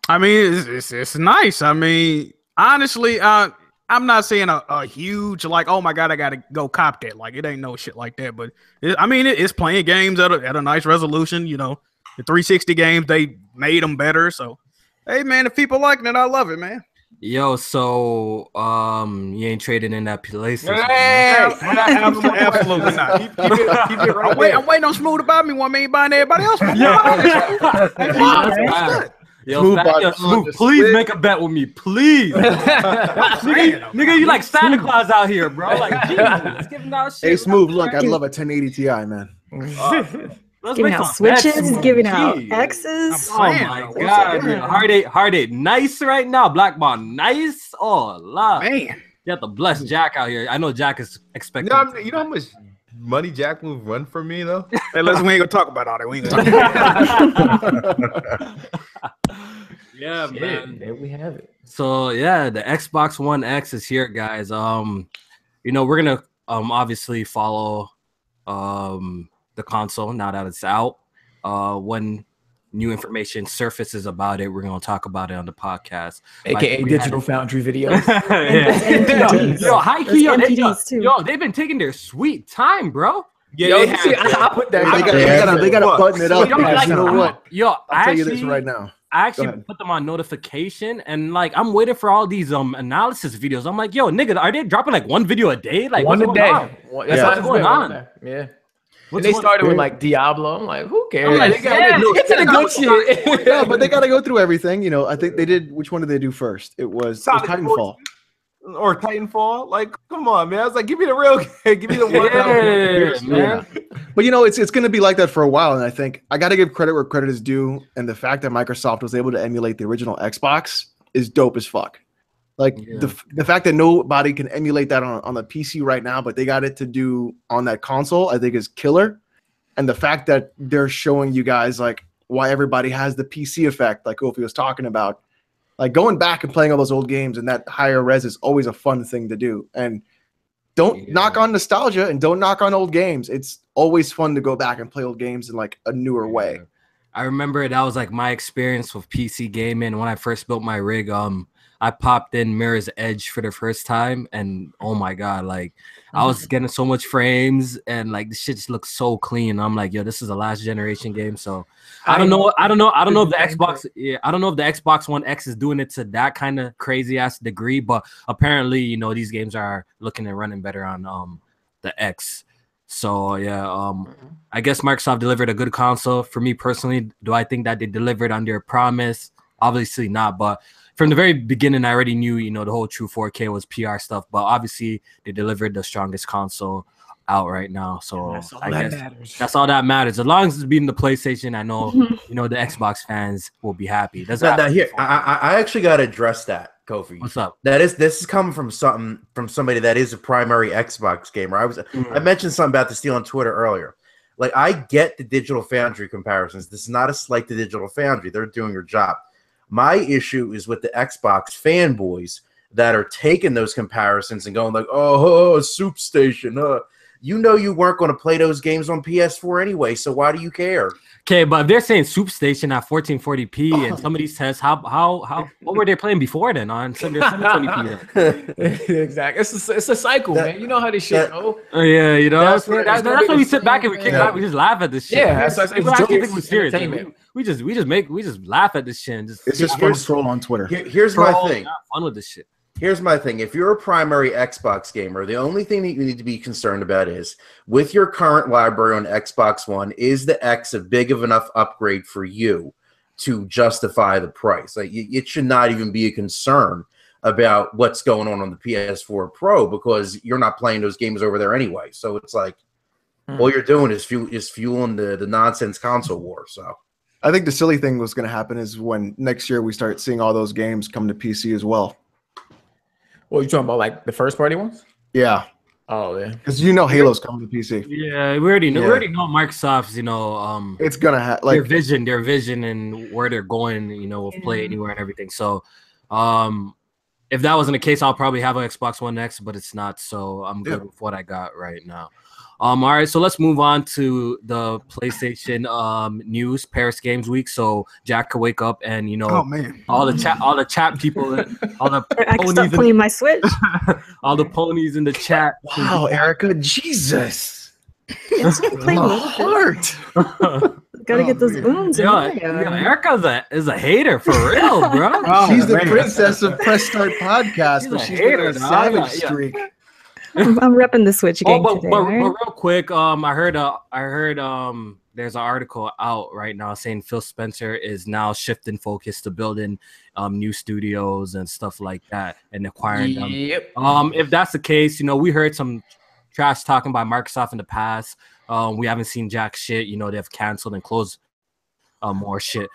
I mean, it's nice. I mean, honestly, I'm not saying a huge like, oh my god, I gotta go cop that. Like, it ain't no shit like that. But it's playing games at a nice resolution. You know, the 360 games, they made them better. So, hey man, if people liking it, I love it, man. Yo, so you ain't trading in that PlayStation? Hey, absolutely not. Keep it right. I'm waiting on Smooth to buy me one. Man, buying everybody else. Smooth, please make a bet with me, please. Nigga, you like Santa Claus out here, bro. Like, Jesus, giving out shit. Hey, Smooth, look, I love a 1080 Ti, man. Giving out Switches, giving out X's. Oh my god, dude. Heart eight, nice right now. Black Bond, nice. Oh, love. Man, you have to bless Jack out here. I know Jack is expecting. You know how much money Jack will run for me though? Hey, listen, we ain't gonna talk about all that. We ain't gonna talk about Yeah, man. There we have it. So yeah, the Xbox One X is here, guys. You know, we're gonna obviously follow the console now that it's out. When new information surfaces about it, we're gonna talk about it on the podcast, aka Digital Foundry videos. Yo, high key, yo, they've been taking their sweet time, bro. Yeah, Yo, they you see, I put that. They gotta button it up. Yo, Because like, you know what? Yo, I'll tell you this right now. I actually put them on notification, and like I'm waiting for all these analysis videos. I'm like, yo, nigga, are they dropping like one video a day? Like one a day. That's what's going on. Yeah. And they started with like Diablo. I'm like, who cares? I'm like, get to the good shit. Yeah, but they gotta go through everything. You know, I think they did. Which one did they do first? It was Titanfall. Or Titanfall. Like, come on, man. I was like, give me the real game. Give me the one. Man. But you know, it's going to be like that for a while, and I think I got to give credit where credit is due. And the fact that Microsoft was able to emulate the original Xbox is dope as fuck. Like the fact that nobody can emulate that on the PC right now, but they got it to do on that console, I think is killer. And the fact that they're showing you guys like why everybody has the PC effect, like Kofi was talking about. Like going back and playing all those old games and that higher res is always a fun thing to do. And don't knock on nostalgia and don't knock on old games. It's always fun to go back and play old games in like a newer way. I remember that was like my experience with PC gaming when I first built my rig. I popped in Mirror's Edge for the first time, and oh my god, like I was getting so much frames, and like the shit just looks so clean. I'm like, yo, this is a last generation game. So I don't know if the Xbox, I don't know if the Xbox One X is doing it to that kind of crazy ass degree, but apparently, you know, these games are looking and running better on the X. So yeah, I guess Microsoft delivered a good console. For me personally, do I think that they delivered on their promise? Obviously not, but from the very beginning, I already knew, you know, the whole true 4K was PR stuff, but obviously they delivered the strongest console out right now. So I guess that's all that matters. As long as it's beating the PlayStation, I know, you know, the Xbox fans will be happy. That's here. I actually got to address that, Kofi. What's up? This is coming from somebody that is a primary Xbox gamer. I mentioned something about this deal on Twitter earlier. Like, I get the Digital Foundry comparisons. This is not a slight to Digital Foundry. They're doing their job. My issue is with the Xbox fanboys that are taking those comparisons and going like, oh, Soup Station. You know you weren't going to play those games on PS4 anyway, so why do you care? Okay, but if they're saying Soup Station at 1440p and somebody says how what were they playing before then on 720p? Exactly. It's a cycle, man. You know how this shit go. Yeah, you know that's why we sit back and we kick back. We just laugh at this shit. Yeah, people actually think we're serious. We just laugh at this shit and just. It's just fun to troll on Twitter. Here's my thing. Fun with this shit. Here's my thing. If you're a primary Xbox gamer, the only thing that you need to be concerned about is, with your current library on Xbox One, is the X a big of enough upgrade for you to justify the price? Like, it should not even be a concern about what's going on the PS4 Pro, because you're not playing those games over there anyway. So it's like, all you're doing is fueling the nonsense console war. So I think the silly thing was going to happen is when next year we start seeing all those games come to PC as well. What are you talking about, like the first party ones? Yeah. Oh yeah. Because you know Halo's coming to PC. Yeah, we already know. Yeah. We already know Microsoft's, you know, it's gonna have like their vision and where they're going, you know, with Play Anywhere and everything. So, if that wasn't the case, I'll probably have an Xbox One X, but it's not. So I'm good with what I got right now. All right, so let's move on to the PlayStation news, Paris Games Week. So Jack could wake up and, you know, all the chat people, all the I can start playing my Switch. All the ponies in the chat. Wow, Erica, Jesus, it's playing my heart. Gotta get those wounds. Erica is a hater for real, bro. She's the princess of Press Start Podcast, but she's got a savage streak. I'm repping the Switch game today. But real quick, I heard there's an article out right now saying Phil Spencer is now shifting focus to building new studios and stuff like that and acquiring them. If that's the case, you know, we heard some trash talking by Microsoft in the past. We haven't seen jack shit. You know, they've canceled and closed more shit.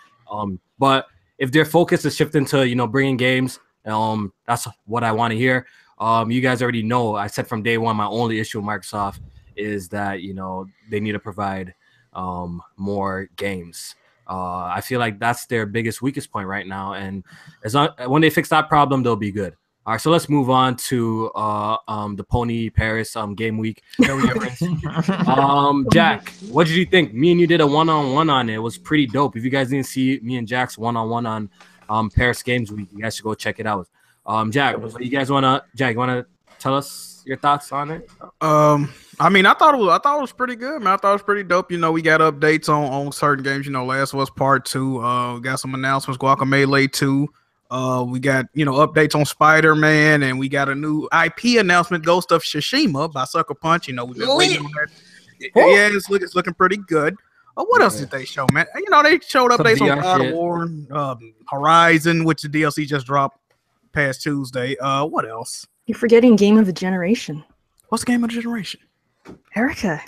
But if their focus is shifting to, you know, bringing games, that's what I want to hear. You guys already know, I said from day one, my only issue with Microsoft is that, you know, they need to provide more games. I feel like that's their biggest weakest point right now. And when they fix that problem, they'll be good. All right, so let's move on to the Pony Paris game week. Jack, what did you think? Me and you did a one-on-one on it. It was pretty dope. If you guys didn't see me and Jack's one-on-one on Paris Games Week, you guys should go check it out. Jack, you guys wanna tell us your thoughts on it. I mean, I thought it was pretty good, man. I thought it was pretty dope. You know, we got updates on certain games. You know, Last of Us Part 2. We got some announcements. Guacamelee 2. We got, you know, updates on Spider-Man, and we got a new IP announcement, Ghost of Tsushima by Sucker Punch. You know, we've been waiting on that. Yeah, it's looking pretty good. What else did they show, man? You know, they showed updates on God of War, Horizon, which the DLC just dropped past Tuesday. What else? You're forgetting Game of the Generation. What's Game of the Generation? Erica.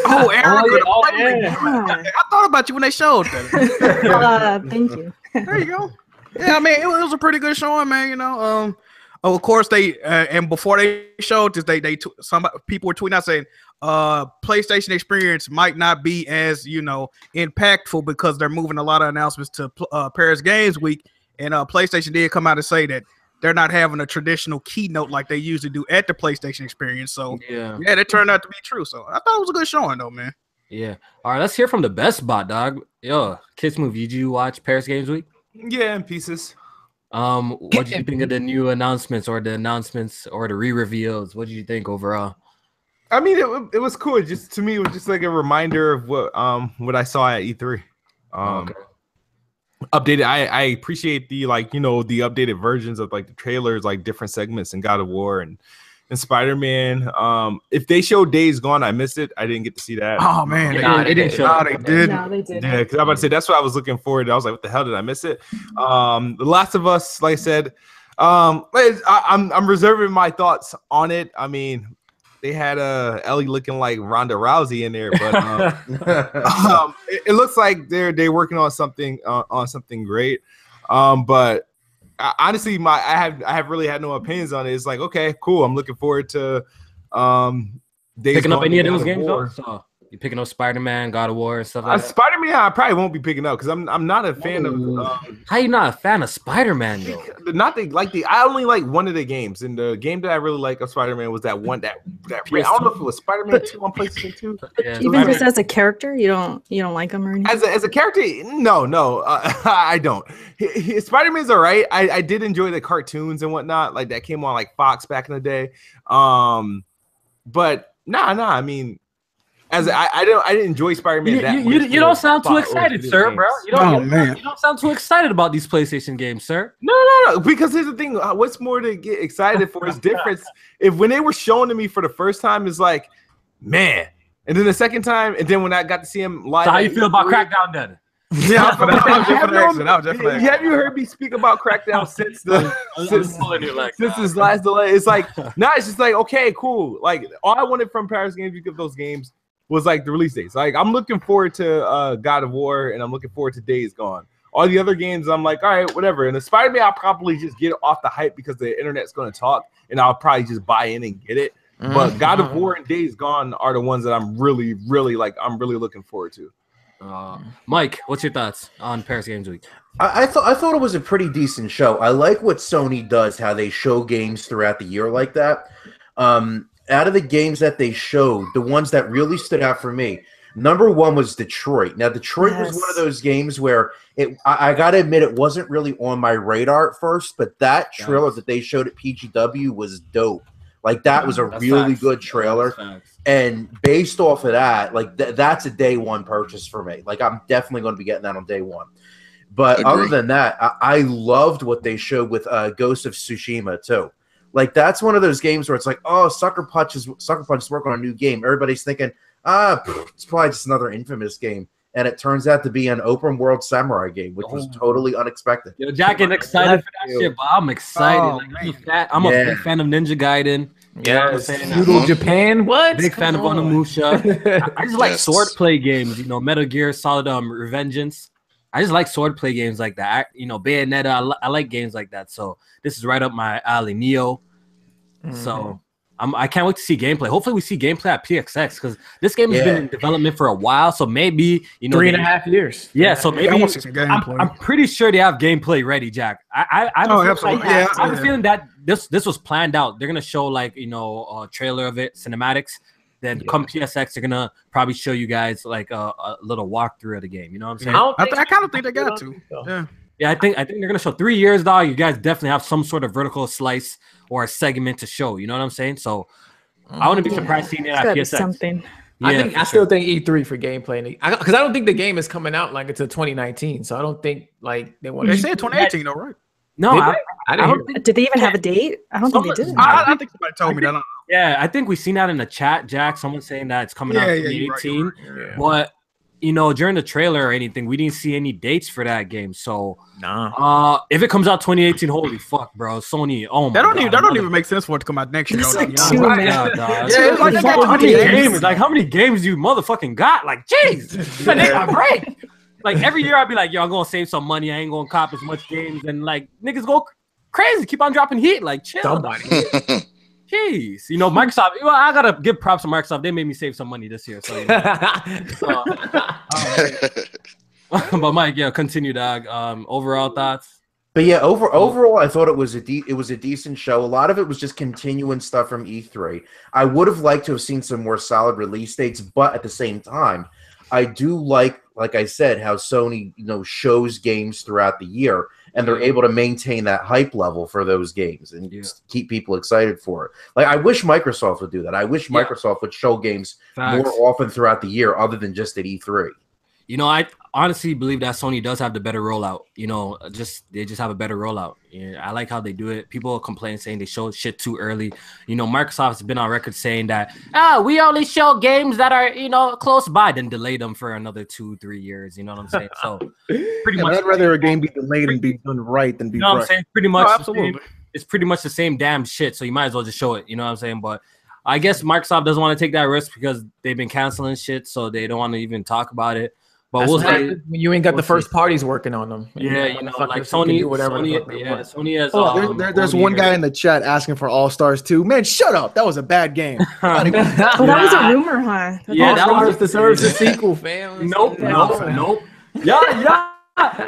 Oh, Erica. Yeah. I thought about you when they showed that. Thank you. There you go. Yeah, I mean, it was a pretty good showing, man. You know, of course they and before they showed this, some people were tweeting out saying, PlayStation experience might not be as, you know, impactful because they're moving a lot of announcements to Paris Games Week, and PlayStation did come out and say that they're not having a traditional keynote like they usually do at the PlayStation experience. So yeah, that turned out to be true. So I thought it was a good showing though, man. Yeah. All right, let's hear from the best bot, dog. Yo, Kids Move, did you watch Paris Games Week? Yeah, in pieces. What did you think of the new announcements or the re-reveals? What did you think overall? I mean, it was cool. Just to me, it was just like a reminder of what I saw at E3. Okay. Updated. I appreciate the, like, you know, the updated versions of like the trailers, like different segments in God of War and Spider-Man. If they showed Days Gone, I missed it. I didn't get to see that. Oh man, they didn't show. They did. No, they did. Yeah, because I'm about to say that's what I was looking forward to. I was like, what the hell did I miss it? The Last of Us, like I said, I'm reserving my thoughts on it. I mean, they had Ellie looking like Ronda Rousey in there, but it looks like they're working on something great. But honestly, I have really had no opinions on it. It's like, okay, cool. I'm looking forward to picking up any of those games though. So you picking up Spider-Man, God of War, and stuff like that? Spider-Man, I probably won't be picking up because I'm not a fan of. How you not a fan of Spider-Man though? I only like one of the games, and the game that I really like of Spider-Man was that one that I don't know if it was Spider-Man 2 on PlayStation 2. Yeah. Even just as a character, you don't like him or anything? As a character, no, I don't. Spider-Man's all right. I did enjoy the cartoons and whatnot, like that came on like Fox back in the day. But nah. I mean, I didn't enjoy Spider-Man that much. You don't sound too excited, sir, bro. You don't sound too excited about these PlayStation games, sir. No. Because here's the thing: what's more to get excited for is difference. If when they were showing to me for the first time, it's like, man, and then the second time, and then when I got to see him live. So how you feel about Crackdown then? Yeah, have you heard me speak about Crackdown since his last delay? It's like now it's just like, okay, cool. Like all I wanted from Paris Games Week of those games was like the release dates. Like I'm looking forward to God of War and I'm looking forward to Days Gone. All the other games, I'm like, all right, whatever. And the Spider-Man, I'll probably just get off the hype because the internet's going to talk, and I'll probably just buy in and get it. But God of War and Days Gone are the ones that I'm really, really looking forward to. Mike, what's your thoughts on Paris Games Week? I thought it was a pretty decent show. I like what Sony does, how they show games throughout the year like that. Out of the games that they showed, the ones that really stood out for me, number one was Detroit. Now, Detroit was one of those games where I got to admit, it wasn't really on my radar at first, but that trailer that they showed at PGW was dope. Like, that was a really good trailer. And based off of that, like, that's a day one purchase for me. Like, I'm definitely going to be getting that on day one. But other than that, I loved what they showed with Ghost of Tsushima, too. Like, that's one of those games where it's like, oh, Sucker Punch is working on a new game. Everybody's thinking, it's probably just another Infamous game. And it turns out to be an open world samurai game, which was totally unexpected. Yo, Jack, getting excited for that shit, but I'm excited. I'm a big fan of Ninja Gaiden. Yeah, Feudal Japan. What? Big fan of Onimusha. I just like swordplay games. You know, Metal Gear Solid, Revengeance. I just like swordplay games like that. Bayonetta. I like games like that. So this is right up my alley. Neo. So I can't wait to see gameplay. Hopefully we see gameplay at PXX because this game has been in development for a while. So maybe 3.5 years. Yeah, so maybe I'm pretty sure they have gameplay ready, Jack. I have a feeling that this was planned out. They're gonna show like a trailer of it, cinematics. Then come PSX, they're gonna probably show you guys like a little walkthrough of the game. You know what I'm saying? I kind of think they got to. Yeah. Yeah, I think they're gonna show 3 years, dog. You guys definitely have some sort of vertical slice or a segment to show. You know what I'm saying? So I wouldn't be surprised seeing it at PSX. Something. Yeah, I still think E3 for gameplay, because I don't think the game is coming out like until 2019. So I don't think like they want. They said 2018, though, right? No, I didn't hear. Did they even have a date? I don't think they did. I think somebody told me that. Yeah, I think we've seen that in the chat, Jack. Someone saying that it's coming out in 2018. Right. But during the trailer or anything, we didn't see any dates for that game. So if it comes out 2018, holy fuck, bro, Sony. Oh my God, that don't even make sense for it to come out next year. It's Though, like you know? two, man. It's like how many games? Like how many games you motherfucking got? Like, jeez, man, they got break. Like every year I'd be like, yo, I'm gonna save some money. I ain't gonna cop as much games, and like niggas go crazy, keep on dropping heat. Like, chill. Somebody. Jeez, Microsoft. Well, I gotta give props to Microsoft. They made me save some money this year. So, but Mike, continue, dog. Overall thoughts. But yeah, overall, I thought it was a decent show. A lot of it was just continuing stuff from E3. I would have liked to have seen some more solid release dates, but at the same time, I do like I said, how Sony shows games throughout the year, and they're able to maintain that hype level for those games and just keep people excited for it. Like, I wish Microsoft would do that. I wish Microsoft would show games more often throughout the year, other than just at E3. I honestly believe that Sony does have the better rollout. They just have a better rollout. Yeah, I like how they do it. People complain saying they show shit too early. Microsoft's been on record saying that we only show games that are close by, then delay them for another 2-3 years. You know what I'm saying? So pretty much, I'd rather a game be delayed and be done right than be. You know what I'm saying? Pretty much, absolutely. It's pretty much the same damn shit. So you might as well just show it. You know what I'm saying? But I guess Microsoft doesn't want to take that risk because they've been canceling shit, so they don't want to even talk about it. But we'll say when you ain't got the first parties working on them. Yeah, like Sony, Sony has. There's one guy in the chat asking for All Stars 2. Man, shut up! That was a bad game. That was a rumor, huh? That was deserves a sequel, fam. Nope.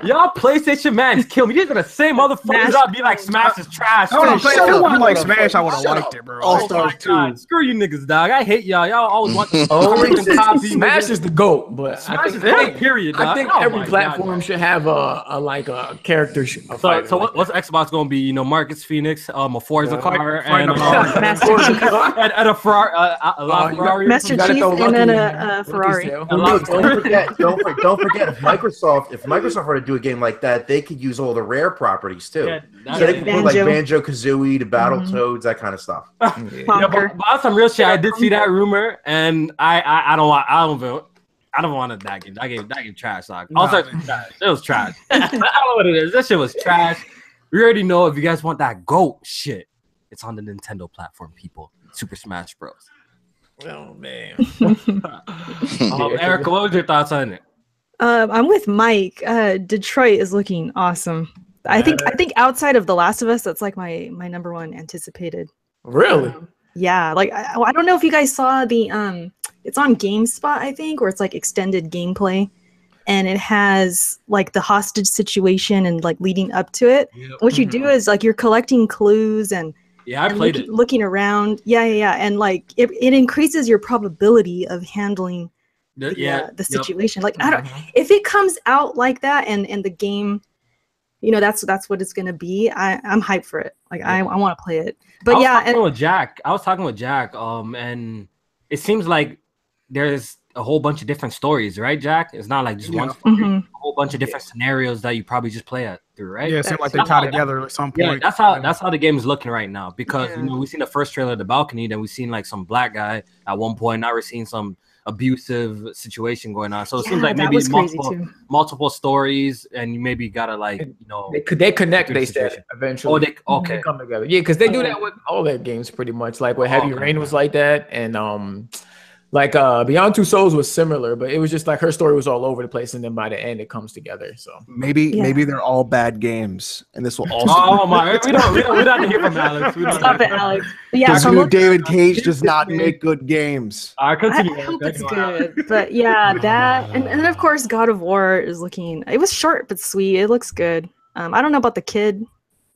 Y'all PlayStation mans kill me. These are the same motherfuckers that be like Smash is trash. I would like Smash. I would have liked it, bro. All Stars 2. Screw you niggas, dog. I hate y'all. Y'all always want Smash is the GOAT, but Smash is the period, dog. I think every platform should have a character. So what's Xbox gonna be? Marcus Phoenix, a Forza car, and a Ferrari, Master Chief, and then a Ferrari. Don't forget if Microsoft were to do a game like that, they could use all the Rare properties too. So they could put like Banjo-Kazooie, the Battletoads, that kind of stuff. But on some real shit, I did see that rumor, and I don't want that game. That game trash. Like, trash. It was trash. I don't know what it is. That shit was trash. We already know if you guys want that GOAT shit, it's on the Nintendo platform, people. Super Smash Bros. Oh man. Eric, what was your thoughts on it? I'm with Mike. Detroit is looking awesome. I think outside of The Last of Us, that's like my number one anticipated. Really? Yeah. Like I don't know if you guys saw the it's on GameSpot, I think, where it's like extended gameplay, and it has like the hostage situation and like leading up to it. Yep. What you do is like you're collecting clues and looking around. Yeah. And like it increases your probability of handling the situation. Like I don't, if it comes out like that and the game, that's what it's gonna be. I'm hyped for it. Like I want to play it. But I was talking with Jack, and it seems like there's a whole bunch of different stories, right, Jack? It's not like just one story. A whole bunch of different scenarios that you probably just play through, right? Yeah, it seems like they tie together at some point. Yeah, that's how the game is looking right now, because we've seen the first trailer of The Balcony, then we've seen like some black guy at one point. Now we're seeing some abusive situation going on, so it seems like maybe multiple stories, and you maybe gotta they connect. They said eventually. They come together. Yeah, because they do that with all their games pretty much. Like with Heavy Rain was like that, and like Beyond Two Souls was similar, but it was just like her story was all over the place, and then by the end it comes together. So maybe they're all bad games, and this will also. Oh my! We don't hear from Alex. Stop it, Alex. Yeah, David Cage does not make good games. I hope it's good, but that and of course God of War is looking. It was short but sweet. It looks good. I don't know about the kid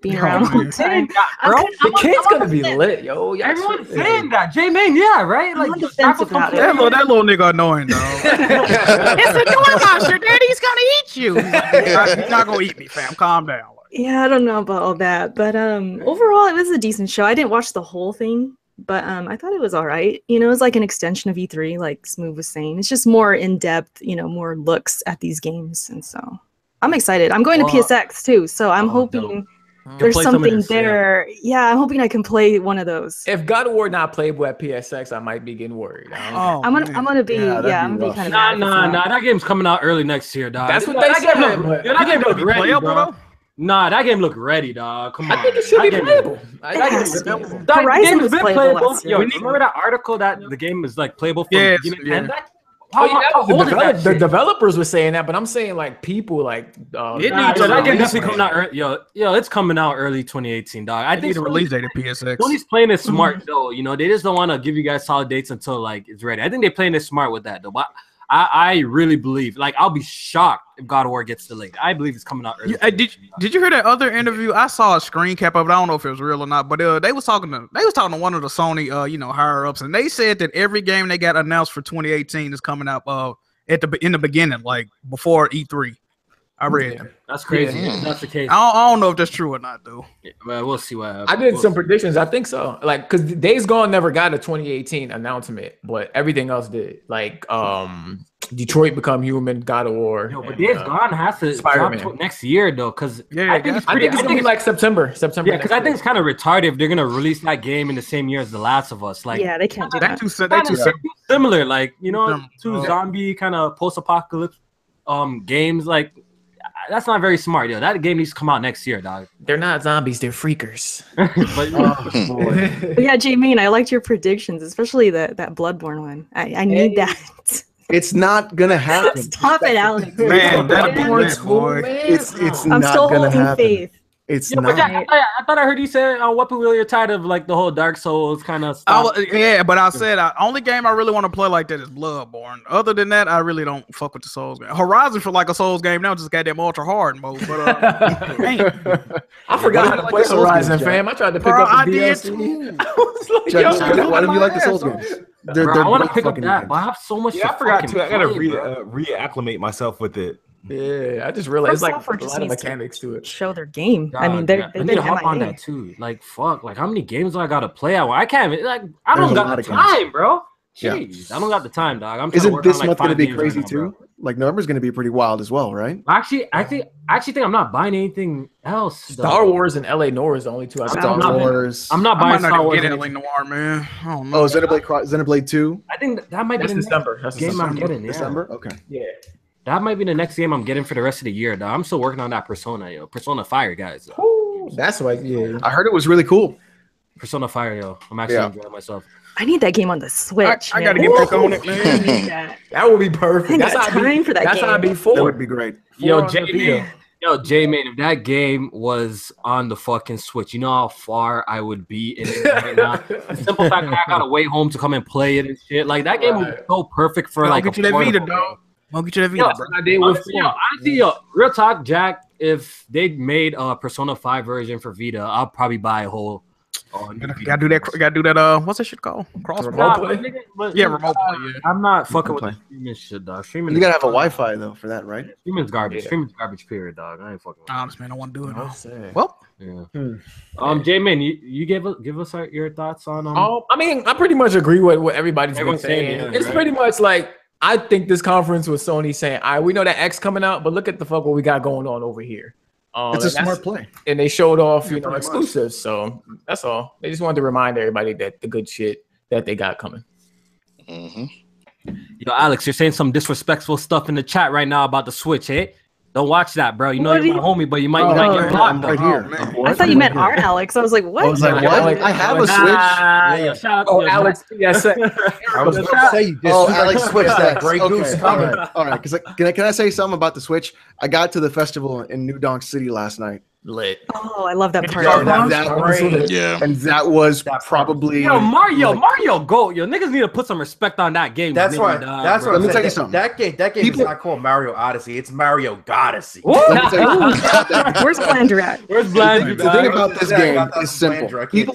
being around all the time. The kid's gonna be lit, yo. Everyone's saying that. J-Man, yeah, right? I'm Like, defensive about it. That little nigga annoying, dog. It's a door monster, daddy's gonna eat you. He's not gonna eat me, fam. Calm down. Yeah, I don't know about all that, but overall, it was a decent show. I didn't watch the whole thing, but I thought it was all right. You know, it was like an extension of E3, like Smooth was saying. It's just more in depth, you know, more looks at these games, and so I'm excited. I'm going to PSX too, so I'm hoping there's something there. Yeah, I'm hoping I can play one of those. If God of War not playable at PSX, I might be getting worried. I'm gonna be kind of Nah. That game's coming out early next year, dog. That's what they said. That game look ready, bro. Nah, that game look ready, dog. Come on. I think it should be playable. That game has been playable. Yo, remember that article that the game is like playable for the beginning and end? The developers were saying that, but I'm saying like people like that game definitely coming out early. Yo, it's coming out early 2018, dog. I think the release date at PSX. Sony's playing it smart though. You know, they just don't want to give you guys solid dates until like it's ready. I think they're playing it smart with that though. But I really believe, like, I'll be shocked if God of War gets delayed. I believe it's coming out early. Did you hear that other interview? I saw a screen cap of it. I don't know if it was real or not, but they was talking to one of the Sony higher ups, and they said that every game they got announced for 2018 is coming out in the beginning, like before E3. I read that. That's crazy. Yeah. That's the case. I don't know if that's true or not, though. Yeah, well, we'll see what happens. I did some predictions. I think so. Like, because Days Gone never got a 2018 announcement, but everything else did. Like, Detroit Become Human, God of War. Yo, but Days Gone has to drop next year, though, because I think it's gonna be like September. Yeah, because I think it's kind of retarded if they're gonna release that game in the same year as The Last of Us. Like, yeah, they can't do that. Too similar, like, you know, two zombie kind of post-apocalypse games. Like, that's not very smart, yo. That game needs to come out next year, dog. They're not zombies, they're freakers. But yeah, J-Main, I liked your predictions, especially that Bloodborne one. I need that. It's not gonna happen. Stop it, Alex. Man, that boy. It's I'm not still gonna holding happen. faith. It's yeah, not. I thought I heard you say on Weapon Wheel you're tired of like the whole Dark Souls kind of stuff. But I said only game I really want to play like that is Bloodborne. Other than that, I really don't fuck with the Souls game. Horizon for like a Souls game now just got them ultra hard mode. But I forgot how to play Horizon, fam. I tried to pick up the DLC. I was like, why do you like the Souls games? I want to pick up that, but I have so much. Yeah, I forgot to. I gotta reacclimate myself with it. Yeah, I just realized like a lot of mechanics to it. Show their game. God, I mean, they need to hop on that too. Like, fuck, like how many games do I gotta play? I can't. Like, I don't got the time, bro. Jeez, I don't got the time, dog. Isn't this month gonna be crazy too? Like November's gonna be pretty wild as well, right? Actually, I think I'm not buying anything else. Star Wars and LA Noire is the only two I Star Wars. I'm not buying Star Wars. LA Noire, man. I don't know. Oh, Xenoblade 2? I think that might be the December. Next game I'm getting. Yeah. December? Okay. Yeah. That might be the next game I'm getting for the rest of the year, though. I'm still working on that Persona, yo. Persona Fire, guys. Ooh, that's why, yeah. I heard it was really cool. Persona Fire, yo. I'm actually enjoying myself. I need that game on the Switch. I gotta get back on it, man. That would be perfect. That's how time for that That's game. how I'd be for. That would be great. Yo, J-Man, if that game was on the fucking Switch, you know how far I would be in it right now? The simple fact that I gotta wait home to come and play it and shit. Like, that game would be so perfect for like get you that Vita, dog. I'll get you that Vita, bro. Honestly, real talk, Jack, if they made a Persona 5 version for Vita, I'll probably buy a whole. Gotta do that. What's that shit called? Cross remote play. Yeah, remote play. Yeah. I'm not fucking with the streaming shit, dog. Streaming. You gotta have a Wi-Fi though for that, right? Streaming's garbage. Yeah. Streaming's garbage. Period, dog. I ain't fucking. Honest, man, I want to do it. Well, yeah. J-Man, you give us your thoughts on. I mean, I pretty much agree with what everybody's been saying. It's pretty much like I think this conference with Sony saying, "All right, we know that X coming out, but look at the fuck what we got going on over here." It's a smart play, and they showed off, exclusives. So that's all. They just wanted to remind everybody that the good shit that they got coming. Mm-hmm. Yo, Alex, you're saying some disrespectful stuff in the chat right now about the Switch, eh? Don't watch that, bro. You know you're my homie, but you might get blocked. Right here. I thought you meant our Alex. I was like, what? I was like, what? I have a Switch. Shout out to Alex. Yes. I was going to say you Alex Switch that. Great Goose coming. All right. Because can I say something about the Switch? I got to the festival in New Donk City last night, lit. Oh, I love that part. And that was probably Mario GOAT. Yo, niggas need to put some respect on that game. That's why. That's Let what me tell you something. That game is not called Mario Odyssey. It's Mario Goddessy. Where's Blander at? Where's Blander? The thing about this game is simple. People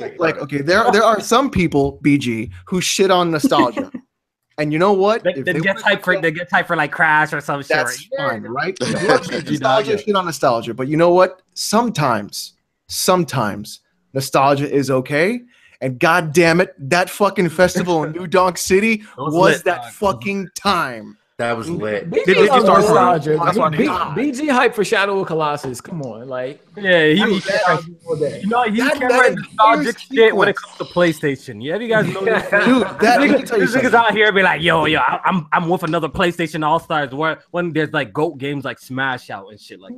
there are some people, BG, who shit on nostalgia. And you know what? They get typed for like Crash or some shit. That's fine, right? Nostalgia, shit on nostalgia. But you know what? Sometimes nostalgia is okay. And god damn it, that fucking festival in New Donk City was that fucking time. That was lit. BG hype for Shadow of Colossus. Come on, like he carrying nostalgic shit when it comes to PlayStation. Yeah, you guys know this? Dude, these niggas out here be like, yo, I'm with another PlayStation All Stars when there's like GOAT games like Smash out and shit like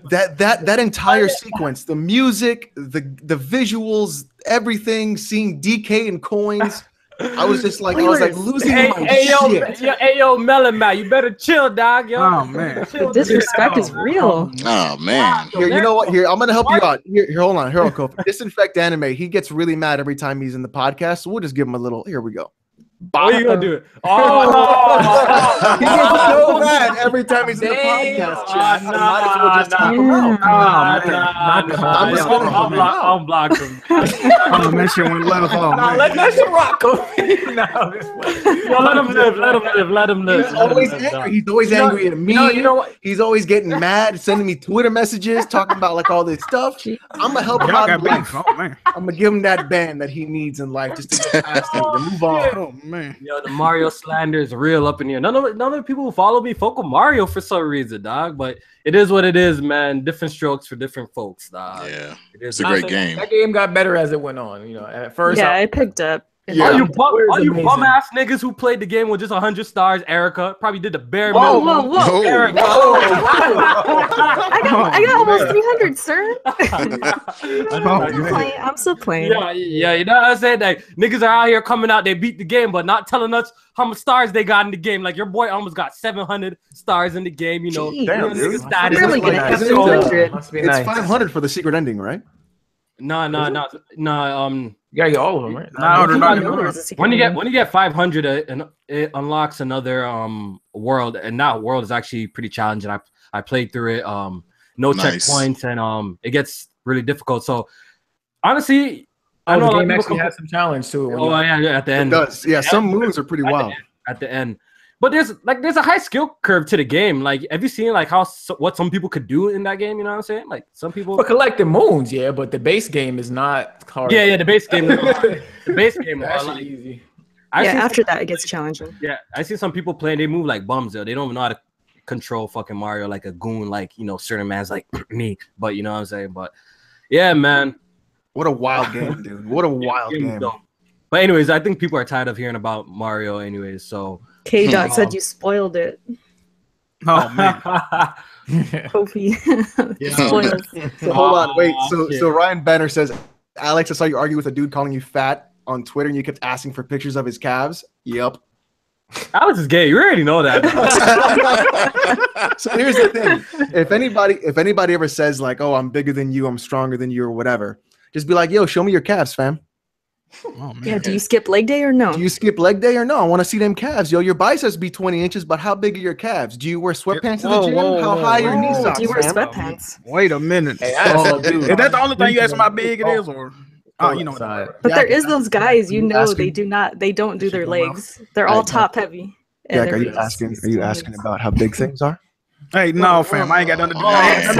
that. That entire sequence, the music, the visuals, everything, seeing DK and coins. I was just like, losing my shit. Hey, yo, Melon Man, you better chill, dog. Yo. Oh man, the disrespect is real. Oh man. Here, you know what? Here, I'm gonna help you out. Here, hold on, Kofi. Disinfect Anime. He gets really mad every time he's in the podcast. So we'll just give him a little. Here we go. What are you gonna do? He gets so mad every time he's in the podcast. Chat. I'll block him. Oh, man, shit went let us off. let that shit rock. Let him live. He's always angry. He's always angry at me. You know what? He's always getting mad, sending me Twitter messages, talking about like all this stuff. I'm gonna help him out in life. I'm gonna give him that band that he needs in life just to get past it and move on. Oh man. Yo, the Mario slander is real up in here. None of the people who follow me fuck with Mario for some reason, dog. But it is what it is, man. Different strokes for different folks, dog. Yeah, it's a great game. That game got better as it went on. You know, at first, I picked up. Yeah. All you bum ass niggas who played the game with just 100 stars, Erica probably did the bare minimum. Whoa. Erica. I got almost 300, sir. I'm still playing. Yeah, you know what I'm saying? Like, niggas are out here coming out, they beat the game, but not telling us how much stars they got in the game. Like, your boy almost got 700 stars in the game, you know. Damn, dude. I'm really gonna have 200. It's 500 for the secret ending, right? No. You gotta get all of them, right? When you get 500, it unlocks another world, and that world is actually pretty challenging. I played through it, no checkpoints, and it gets really difficult. So honestly, I know the game actually has some challenge to it. At the end, it does. Yeah, some moves are pretty wild at the end. But there's a high skill curve to the game. Like, have you seen like what some people could do in that game? You know what I'm saying? Like, some people for collecting moons, yeah, but the base game is not hard. Yeah, the base game. The base game is actually easy. After that, it gets challenging. Yeah, I see some people playing. They move like bums though. They don't know how to control fucking Mario like a goon, like, you know, certain man's like me. But you know what I'm saying? But yeah, man, what a wild game, dude! What a wild game. But anyways, I think people are tired of hearing about Mario. Anyways, so. K-Dot said you spoiled it. Oh man. Kofi. So hold on, wait. So Ryan Banner says, Alex, I saw you argue with a dude calling you fat on Twitter, and you kept asking for pictures of his calves. Yep. Alex is gay. You already know that. So here's the thing: if anybody ever says like, "Oh, I'm bigger than you, I'm stronger than you," or whatever, just be like, "Yo, show me your calves, fam." Oh, man. Yeah, do you skip leg day or no? Do you skip leg day or no? I want to see them calves. Yo, your biceps be 20 inches, but how big are your calves? Do you wear sweatpants to the gym? How high are your knee socks? Do you wear fam? sweatpants? Wait a minute. Hey, dude. Is that the only thing you ask how big it is, or you know? But there is those guys, you know, they don't do their legs. They're all top heavy. Jack, are you asking about how big things are? Hey, no, fam. I ain't got nothing to do. I ain't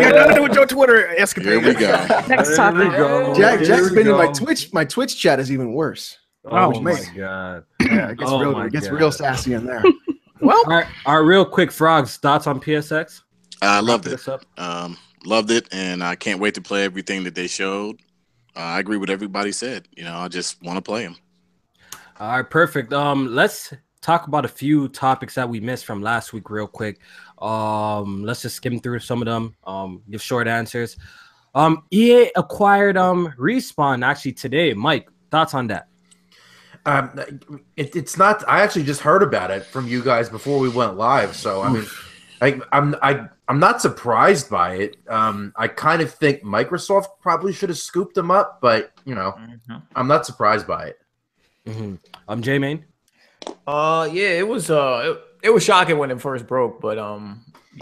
got nothing to do with your Twitter escapade. Here we go. Next topic. Jack's been in my Twitch chat is even worse. Oh my god. Yeah, it gets real sassy in there. Well, our real quick frogs thoughts on PSX. I loved it. Loved it, and I can't wait to play everything that they showed. I agree with everybody said. You know, I just want to play them. All right, perfect. Let's talk about a few topics that we missed from last week real quick. Let's just skim through some of them, give short answers. EA acquired Respawn actually today. Mike, thoughts on that? It's not. I actually just heard about it from you guys before we went live. So I mean, I'm not surprised by it. I kind of think Microsoft probably should have scooped them up, but I'm not surprised by it. J-Main? Yeah, it was shocking when it first broke, but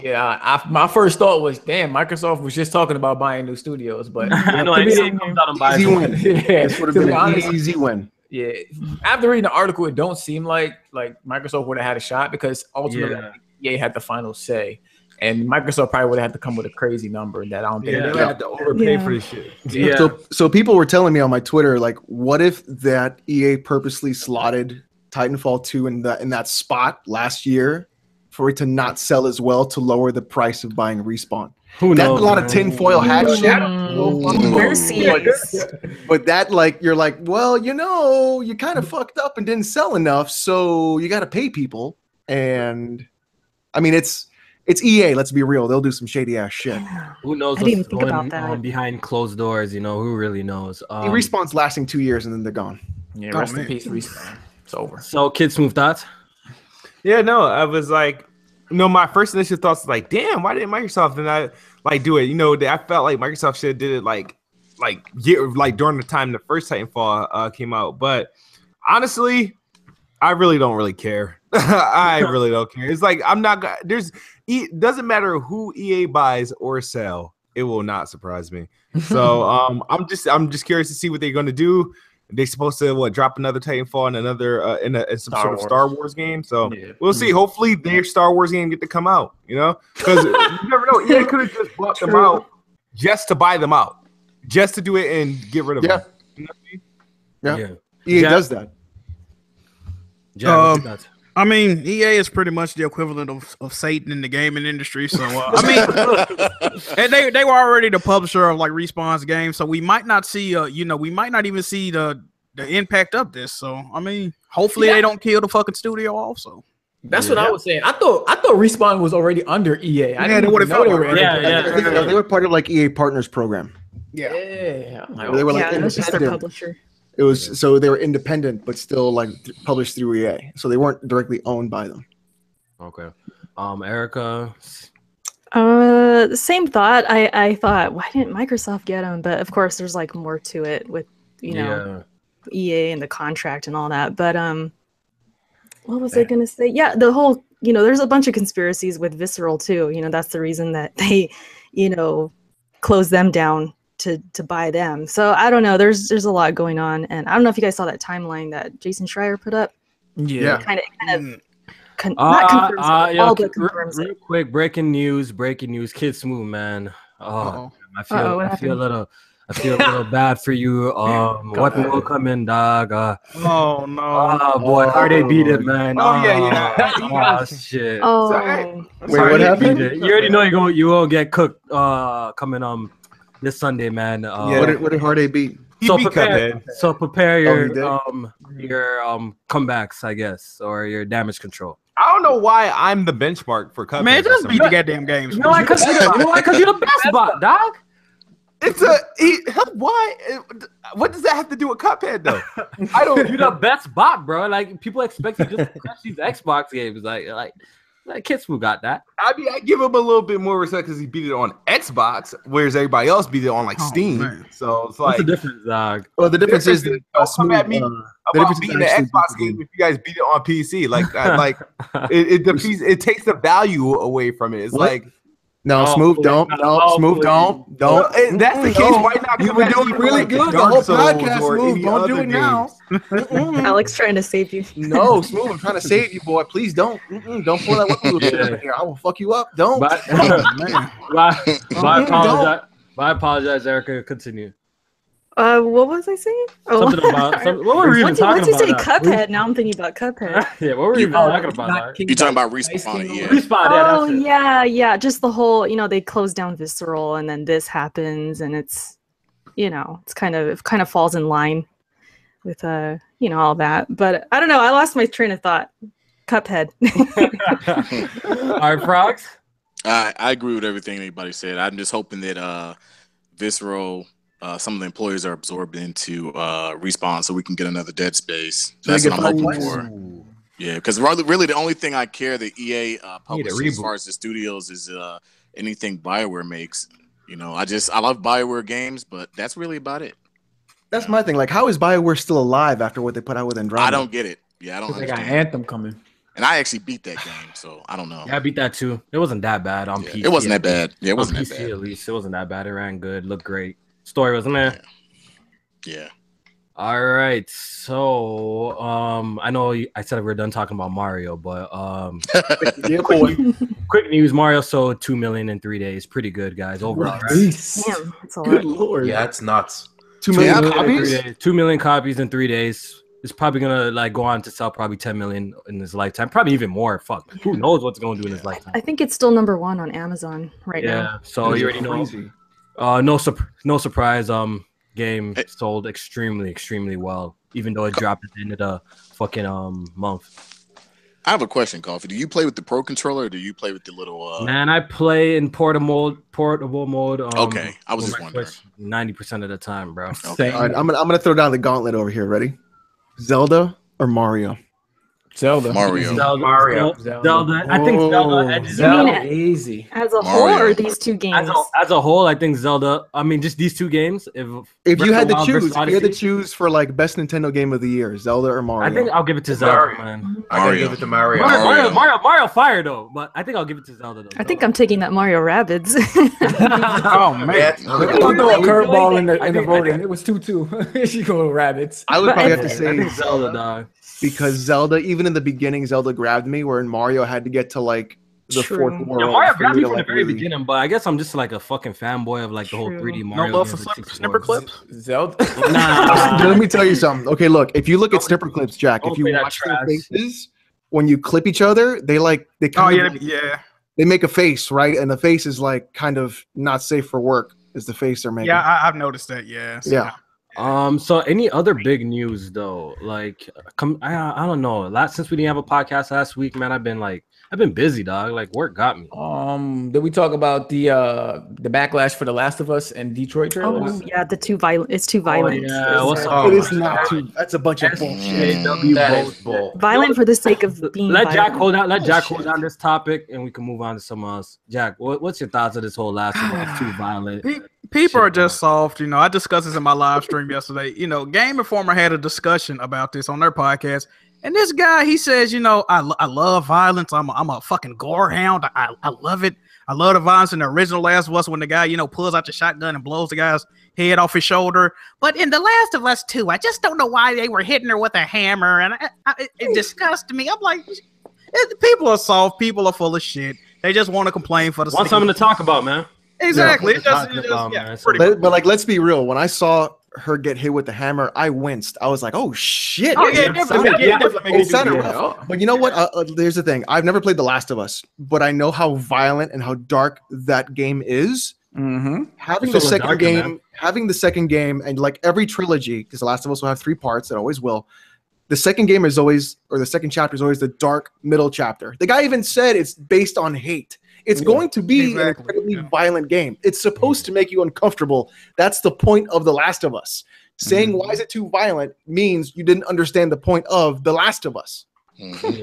yeah, my first thought was, damn, Microsoft was just talking about buying new studios, but I know anything comes out and buys Easy win. yeah, This would have been an easy win. yeah. After reading the article, it don't seem like Microsoft would have had a shot because ultimately I think EA had the final say, and Microsoft probably would have had to come with a crazy number that I don't think. They had to overpay for this shit. Yeah. So people were telling me on my Twitter, like, what if that EA purposely slotted Titanfall 2 in that spot last year for it to not sell as well to lower the price of buying Respawn? Who That's knows? a lot of tinfoil hat shit. Mercies. But that, like, you're like, well, you kind of fucked up and didn't sell enough, so you got to pay people. And I mean, it's EA. Let's be real; they'll do some shady ass shit. Who knows I didn't what's think going about that. on behind closed doors? Who really knows? Respawn's lasting 2 years and then they're gone. Yeah, rest in peace, Respawn. It's over. So, Kid Smooth thoughts? Yeah, no, I was like, my first initial thoughts was like, damn, why didn't Microsoft and I do it? I felt like Microsoft should have did it like during the time the first Titanfall came out. But honestly, I really don't really care. I really don't care. It's like it doesn't matter who EA buys or sell, it will not surprise me. So I'm just curious to see what they're gonna do. They're supposed to drop another Titanfall and another in some sort of Star Wars game. So we'll see. Hopefully their Star Wars game get to come out, because you never know. EA could have just bought them out just to buy them out, just to do it and get rid of them. You know what I mean? Yeah. EA does that. Jack, what's your thoughts? I mean, EA is pretty much the equivalent of Satan in the gaming industry. So, and they were already the publisher of Respawn's games. So we might not see, we might not even see the impact of this. So, I mean, hopefully they don't kill the fucking studio also. That's what I was saying. I thought Respawn was already under EA. They would have felt They were part of EA Partners program. Yeah. They were That was just their publisher. It was so they were independent, but still published through EA. So they weren't directly owned by them. Okay. Erica. The same thought. I thought, why didn't Microsoft get them? But of course, there's more to it with EA and the contract and all that. But what was I gonna say? Yeah, the whole there's a bunch of conspiracies with Visceral too. That's the reason that they closed them down to buy them. So I don't know. There's a lot going on, and I don't know if you guys saw that timeline that Jason Schreier put up. Yeah, kind of not confirms it, all but confirms real it. Quick, breaking news, Kid Smooth, man. I feel a little bad for you. Weapon will come in, dog. Oh no! Oh boy, how they beat it, man. Yeah. Shit. Oh, wait, what happened? You already know you won't get cooked. Coming this Sunday, man. What did Hardy beat? Prepare your comebacks, I guess, or your damage control. I don't know why I'm the benchmark for Cuphead. Man, just beat the goddamn games. You know why? Because you're the best bot, dog. Why? What does that have to do with Cuphead, though? I don't. You're the best bot, bro. People expect you just to crush these Xbox games. Like Kid Smooth got that. I mean, I give him a little bit more respect because he beat it on Xbox, whereas everybody else beat it on Steam. Man. So it's what's the difference, dog? Well, the difference is don't come at me about beating the Xbox game if you guys beat it on PC. It takes the value away from it. It's Smooth, don't. That's the case. Why not? You were doing really good the whole podcast. Smooth, don't do it now. Alex trying to save you. No, Smooth, I'm trying to save you, boy. Please don't. Don't pull that weapon shit up in here. I will fuck you up. Don't. I apologize, Erica. Continue. What was I saying? Something about what were we even talking about? Once you say Cuphead, now I'm thinking about Cuphead. Yeah, what were we even talking about? You talking about Respawn? Respawn. Yeah. Just the whole, they close down Visceral, and then this happens, and it's, it kind of falls in line with all that. But I don't know. I lost my train of thought. Cuphead. All right, Frogs. I agree with everything anybody said. I'm just hoping that Visceral. Some of the employees are absorbed into Respawn, so we can get another Dead Space. That's what I'm hoping for. Yeah, because really the only thing I care that EA publishes as reboot. far as the studios is anything BioWare makes. You know, I love BioWare games, but that's really about it. That's my thing. Like, how is BioWare still alive after what they put out with Andromeda? I don't get it. Yeah, I don't They got understand. Anthem coming. And I actually beat that game, so I don't know. Yeah, I beat that too. It wasn't that bad on Yeah, PC. it wasn't that at least. bad. Yeah, it wasn't on that PC bad. at least. It wasn't that bad. It ran good. Looked great. Story wasn't there. Yeah. All right. So, I know I said we're done talking about Mario, but Yeah, boy. quick news: Mario sold 2 million in 3 days. Pretty good, guys. Overall, right? Damn, that's a Good lot. lord. Yeah, it's nuts. 2 million Yeah, In 3 copies? days. 2 million copies in 3 days. It's probably gonna like go on to sell probably 10 million in his lifetime. Probably even more. Fuck, who knows what's going to do in his lifetime? I think it's still number 1 on Amazon right now. Yeah. So you already know. Crazy. No surprise. Game sold extremely well, even though it dropped at the end of the fucking month. I have a question, Coffee. Do you play with the Pro controller or do you play with the little Man, I play in portable mode. Okay, I was just wondering. 90% of the time, bro. Okay. All right, I'm gonna throw down the gauntlet over here. Ready? Zelda or Mario? Zelda. Mario. Mario. Zelda. I think Zelda. edges it Zelda. out. Easy. As a Mario. whole, or these two games? As a whole, I think Zelda. I mean, just these two games. If Breath you of had the to Wild choose, versus if you had to Odyssey, choose for like best Nintendo game of the year, Zelda or Mario? I think I'll give it to Zelda, Mario. man. I gotta give it to Mario. Mario fire though, but I think I'll give it to Zelda though. I think I'm taking that Mario Rabbids. Oh man. Yeah, Don't throw a curveball in the I think- voting. It was 2-2. She going rabbits. I would But probably I have to I say think Zelda, dog. because Zelda, even in the beginning, Zelda grabbed me. Where in Mario, had to get to like the True. fourth Yeah, world. Yeah, Mario for grabbed me me to, from the like, very really- beginning, but I guess I'm just like a fucking fanboy of like the whole True. 3D No Mario. love for games, like snipper 64. clips. Zelda. Nah. Let me tell you something. Okay, look, if you look at snipper clips, Jack, Don't if you play that watch their trash. faces when you clip each other, they Oh kind of, yeah. they make a face, right? And the face is like kind of not safe for work. Is the face they're making? Yeah, I've noticed that. Yeah. So, Yeah. So any other big news though? Like, I don't know. Since we didn't have a podcast last week, man, I've been busy, dog. Like, work got me. Did we talk about the backlash for The Last of Us and Detroit trailers? Oh yeah, the too violent. It's too violent. yeah, what's It's, up? It is not too. That's a bunch of bullshit. That is bull. violent for the sake of being Let Jack violent. hold out. Let Jack hold Bullshit. down this topic, and we can move on to something else. Jack, what's your thoughts of this whole Last of Us too violent? People Shit, are just soft, I discussed this in my live stream yesterday. Game Informer had a discussion about this on their podcast, and this guy he says, I love violence. I'm a fucking gore hound. I love it. I love the violence in the original Last of Us when the guy pulls out the shotgun and blows the guy's head off his shoulder. But in The Last of Us 2, I just don't know why they were hitting her with a hammer, and it disgusted me. I'm like, people are soft. People are full of shit. They just want to complain for the Want sake something of- to talk about, man. Exactly. Yeah, It's just, talking about, man. pretty But like, let's be real. When I saw her get hit with the hammer, I winced. I was like, "Oh shit!" Oh, yeah, It definitely. sounded- Yeah, definitely make it you sounded do rough. that. But you know what? There's the thing. I've never played The Last of Us, but I know how violent and how dark that game is. Mm-hmm. Having It's the a little second darker, game, man. having the second game, and like every trilogy, because The Last of Us will have 3 parts. It always will. The second game is always, or the second chapter is always the dark middle chapter. The guy even said it's based on hate. It's going to be an exactly, incredibly yeah. violent game. It's supposed to make you uncomfortable. That's the point of The Last of Us. Saying why is it too violent means you didn't understand the point of The Last of Us.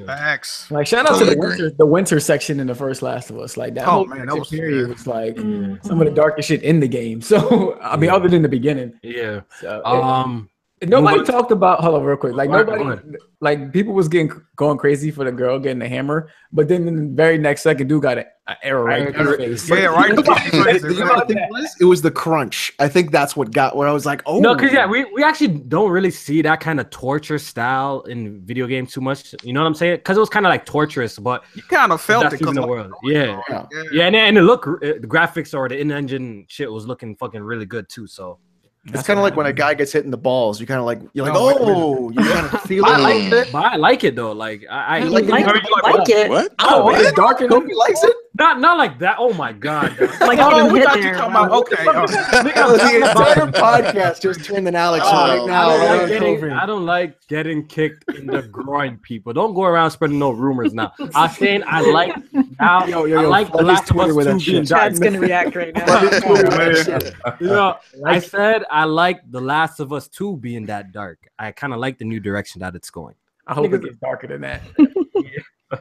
Facts. Like shout out to Totally the winter section in the first Last of Us. Like that Oh, whole man, that winter was- period yeah. was like Mm. some of the darkest shit in the game. So I mean, other than the beginning. Yeah. So, move nobody on. talked about. Hold on, real quick. Like Go ahead, nobody, go ahead. like people was going crazy for the girl getting the hammer, but then in the very next second, dude got an arrow right in his face. Yeah, right. You know what I think it was? It was the crunch. I think that's what got where I was like, oh No, because we actually don't really see that kind of torture style in video games too much. You know what I'm saying? Because it was kind of like torturous, but You kind of felt that's it in because the world. Yeah. Yeah. Yeah, and the graphics or the in-engine shit was looking fucking really good too. So It's kind of like when a guy gets hit in the balls. You kind of like you're like, Oh, you kind of feel I it. like it, but I like it though. Like I You like like, it? like it. What? Oh, it's dark and Kobe likes it. not like that. Oh my god. Like Oh, getting we hit thought you there. talking about okay. all right. The entire podcast just turned an Alex right Oh, now. I don't, like right? getting, I don't like getting kicked in the groin, people. Don't go around spreading no rumors now. I'm saying I like now. I like The flood his Last of Twitter Us with 2 that being shit. dark. Chad's gonna react right now. You know, I said I like The Last of Us 2 being that dark. I kind of like the new direction that it's going. I hope it gets darker than that.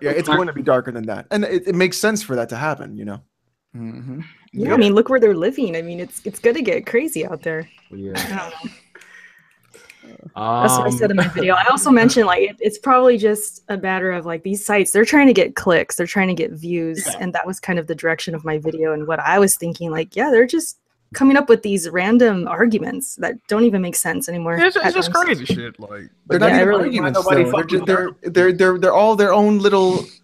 Yeah, it's going to be darker than that, and it makes sense for that to happen. You know. Mm-hmm. Yeah, I mean, look where they're living. I mean, it's gonna get crazy out there. Yeah. I don't know. That's what I said in my video. I also mentioned like it's probably just a matter of like these sites, they're trying to get clicks, they're trying to get views, and that was kind of the direction of my video and what I was thinking. Like, yeah, they're just coming up with these random arguments that don't even make sense anymore. It's just crazy shit. Like they're not even really, arguments. They're all their own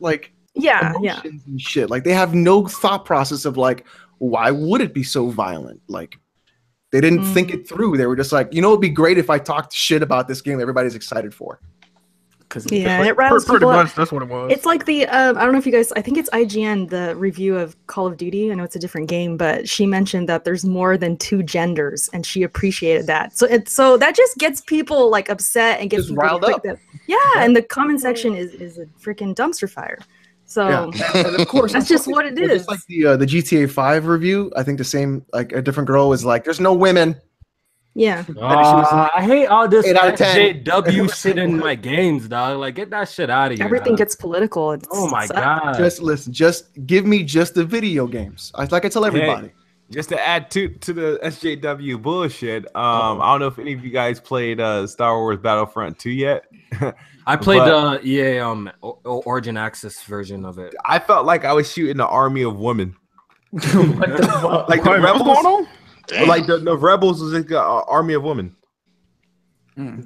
like emotions and shit. Like they have no thought process of like why would it be so violent? Like they didn't think it through. They were just like, you know, it'd be great if I talked shit about this game that everybody's excited for. Yeah, it riles pretty people much up. that's what it was. It's like the I don't know if you guys, I think it's IGN, the review of Call of Duty. I know it's a different game, but she mentioned that there's more than 2 genders, and she appreciated that. So that just gets people like upset and gets Just people riled to up. think that, and the comment section is a freaking dumpster fire. So and of course that's just what it is. Just like the GTA 5 review, I think the same, like a different girl was like, "There's no women." Yeah. I hate all this 8 out of 10. SJW shit in my games, dog. Like, get that shit out of here. Everything dog. gets political. Oh my god. Just listen. Just give me just the video games. Like I tell everybody. Hey, just to add to the SJW bullshit, I don't know if any of you guys played Star Wars Battlefront 2 yet. I played the EA Origin Access version of it. I felt like I was shooting an army of women. What the fuck? Like the rebels, like the rebels was like an army of women.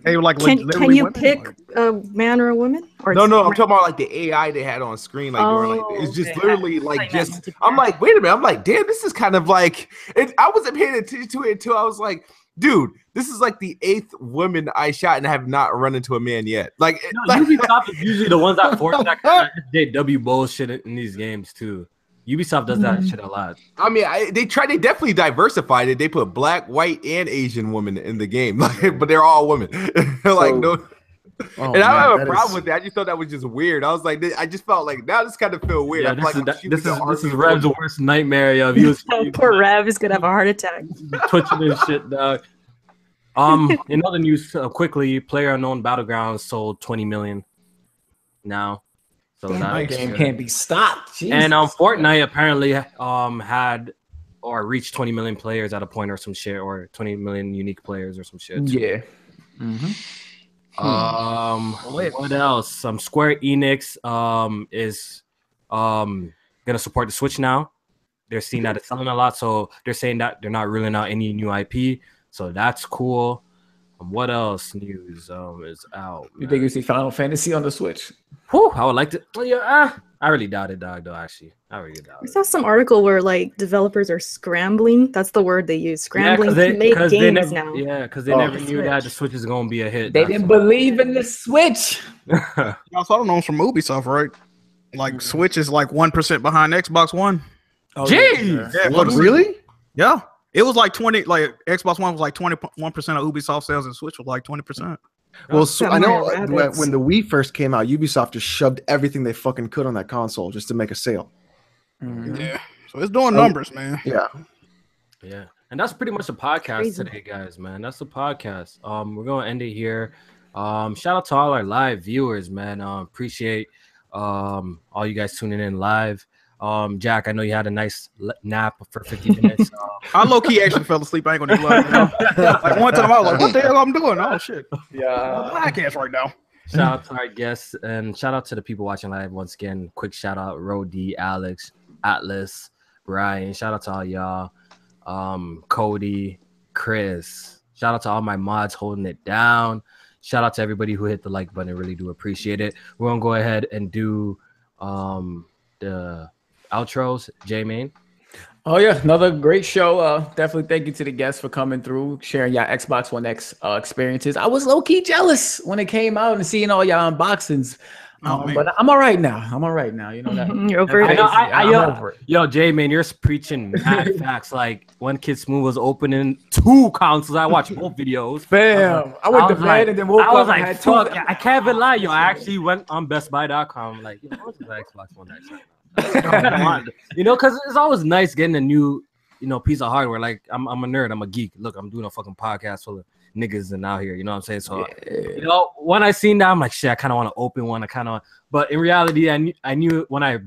they were like Can literally you women, pick like- a man or a woman? Or No, I'm talking about like the AI they had on screen. Like, they were, like it's just okay. literally I like thought you meant just. multiplayer. I'm like, wait a minute. I'm like, damn, this is kind of like. I wasn't paying attention to it until I was like, dude, this is like the 8th woman I shot and I have not run into a man yet. Like, Ubisoft is usually the ones that force that kind of SJW bullshit in these games too. Ubisoft does that shit a lot. I mean, they definitely diversified it. They put black, white, and Asian women in the game, but they're all women. Like no. And I don't have a problem with that. I just thought that was just weird. I was like, I just felt like now this kind of feel weird. Yeah, I feel like this is Rev's worst nightmare. Yo, he was Poor Rev is gonna have a heart attack. twitching and shit, dog. In other news, quickly, PlayerUnknown Battlegrounds sold 20 million now. So Damn. My game can't be stopped. Jesus. And Fortnite apparently had or reached 20 million players at a point or some shit, or 20 million unique players or some shit. Yeah. What else? Square Enix is gonna support the Switch now. They're seeing that it's selling a lot, so they're saying that they're not ruling out any new IP. So that's cool. What else news is out? You think you see Final Fantasy on the Switch? Whew, I would like to. Well, yeah, I really doubt it, dog. Though actually, I really doubt I it. saw some article where like developers are scrambling. That's the word they use. Scrambling to make games now. Yeah, because they never knew that the Switch is gonna be a hit. They didn't believe in the Switch. Also, I don't know from Ubisoft, right? Like Switch is like 1% behind Xbox One. Oh, Jeez! Yeah, What, really? Yeah, it was like 20. Like Xbox One was like 21% of Ubisoft sales, and Switch was like 20%. Well, so I know Rabbits. when the Wii first came out, Ubisoft just shoved everything they fucking could on that console just to make a sale. Yeah, so it's doing numbers, man. Yeah. Yeah, and that's pretty much the podcast Crazy. today, guys. Man, that's the podcast. We're gonna end it here. Shout out to all our live viewers, man. Appreciate all you guys tuning in live. Jack, I know you had a nice nap for 50 minutes. I low key actually fell asleep. I ain't gonna do that. Like one time I was like, "What the hell I'm doing?" Oh shit! Yeah. Podcast right now. Shout out to our guests and shout out to the people watching live once again. Quick shout out, Rody, Alex, Atlas, Brian. Shout out to all y'all. Cody, Chris. Shout out to all my mods holding it down. Shout out to everybody who hit the like button. Really do appreciate it. We're gonna go ahead and do the outros. J-Main. Oh yeah, another great show. Definitely thank you to the guests for coming through, sharing your Xbox One X experiences. I was low key jealous when it came out and seeing all y'all unboxings. But I'm all right now. You know that. You're over it. I'm over it. Yo, J-Man, you're preaching mad facts. Like when Kid Smooth was opening 2 consoles, I watched both videos. Bam! I went to bed and then woke I was up and like, had fuck, two. I can't even lie, yo. I actually went on BestBuy.com. Like, yo, what's the Xbox One X? You know, because it's always nice getting a new, piece of hardware. Like, I'm a nerd. I'm a geek. Look, I'm doing a fucking podcast full of niggas and out here. You know what I'm saying? So, you know, when I seen that, I'm like, shit, I kind of want to open one. But in reality, I knew when I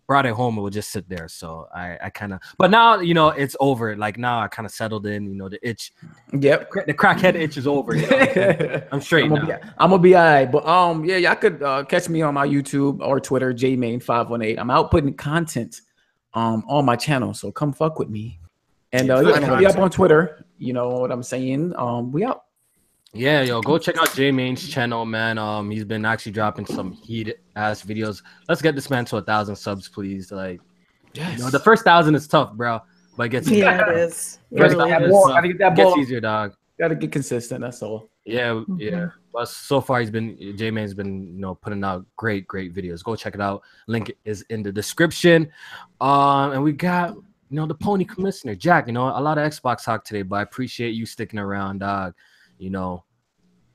brought it home, it would just sit there. So I kind of, but now, you know, it's over. Like now I kind of settled in, you know, the itch. Yep. The crackhead itch is over. You know? I'm straight now. I'm gonna be all right. But yeah, y'all could catch me on my YouTube or Twitter, JMain518. I'm out putting content on my channel. So come fuck with me. And be up on Twitter. You know what I'm saying? We out. Yeah, yo, go check out J Main's channel, man. He's been actually dropping some heat ass videos. Let's get this man to 1,000 subs, please. Like, yes. You know, the first 1,000 is tough, bro, but it gets easier. Yeah, it is. Gotta get that ball. Gets easier, dog. Gotta get consistent. That's all. Yeah, yeah. But so far, J Main's been, you know, putting out great videos. Go check it out. Link is in the description. And we got, you know, the Pony Commissioner, Jack. You know, a lot of Xbox talk today, but I appreciate you sticking around, dog. You know,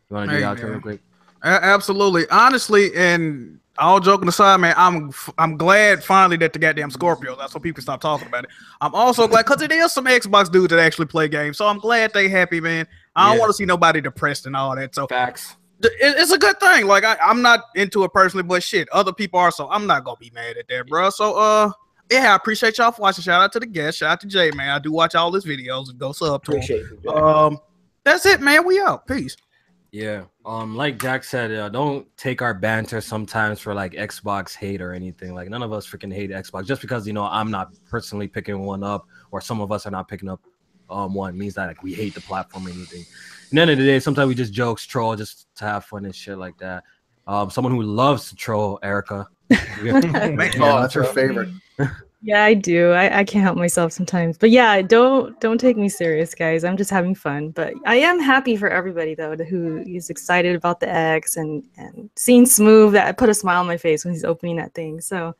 you want to do the outro real quick? Absolutely. Honestly, and all joking aside, man, I'm glad finally that the goddamn Scorpio. That's what people stop talking about it. I'm also glad because it is some Xbox dudes that actually play games, so I'm glad they happy, man. I don't want to see nobody depressed and all that. So facts. It's a good thing. Like I'm not into it personally, but shit, other people are, so I'm not gonna be mad at that, bro. So yeah, I appreciate y'all for watching. Shout out to the guest. Shout out to Jay, man. I do watch all his videos and go sub to him. That's it, man. We out. Peace. Yeah. Like Jack said, don't take our banter sometimes for like Xbox hate or anything. Like none of us freaking hate Xbox. Just because, you know, I'm not personally picking one up, or some of us are not picking up one, means that like we hate the platform or anything. At the end of the day, sometimes we just jokes, troll, just to have fun and shit like that. Someone who loves to troll, Erica. Oh, that's her favorite. Yeah, I do. I can't help myself sometimes. But yeah, don't take me serious, guys. I'm just having fun. But I am happy for everybody though who is excited about the X and seeing Smooth. That put a smile on my face when he's opening that thing. So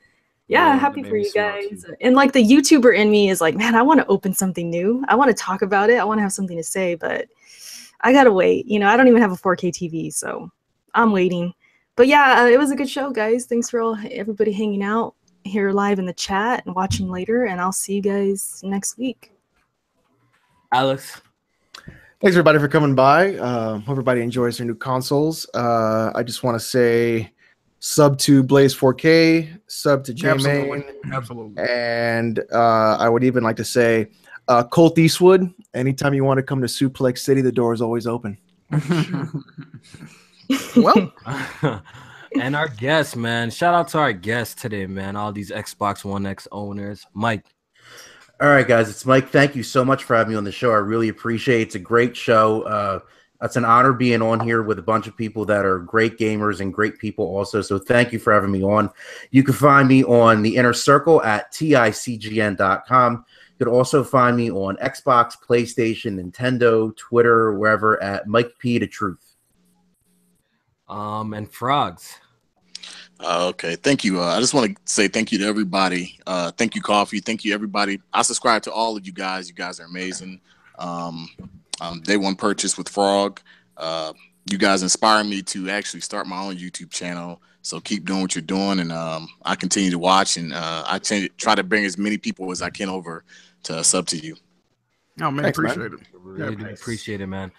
yeah, happy for you guys. And like the YouTuber in me is like, man, I want to open something new. I want to talk about it. I want to have something to say, but I gotta wait. You know, I don't even have a 4K TV, so I'm waiting. But yeah, it was a good show, guys. Thanks for everybody hanging out here live in the chat and watching later, and I'll see you guys next week. Alex, thanks everybody for coming by. Hope everybody enjoys their new consoles. I just want to say sub to Blaze 4K, sub to J-Main. Absolutely. And I would even like to say Colt Eastwood, anytime you want to come to Suplex City, the door is always open. Well, and our guest, man. Shout out to our guest today, man. All these Xbox One X owners. Mike. All right, guys. It's Mike. Thank you so much for having me on the show. I really appreciate it. It's a great show. It's an honor being on here with a bunch of people that are great gamers and great people also. So thank you for having me on. You can find me on the Inner Circle at ticgn.com. You could also find me on Xbox, PlayStation, Nintendo, Twitter, wherever at Mike P. The Truth. And Frogs. Okay, thank you. I just want to say thank you to everybody. Thank you, Coffee. Thank you, everybody. I subscribe to all of you guys. You guys are amazing. Day one purchase with Frog. You guys inspire me to actually start my own YouTube channel. So keep doing what you're doing, and I continue to watch, and I try to bring as many people as I can over to sub to you. Oh man, appreciate it. Really do appreciate it, man.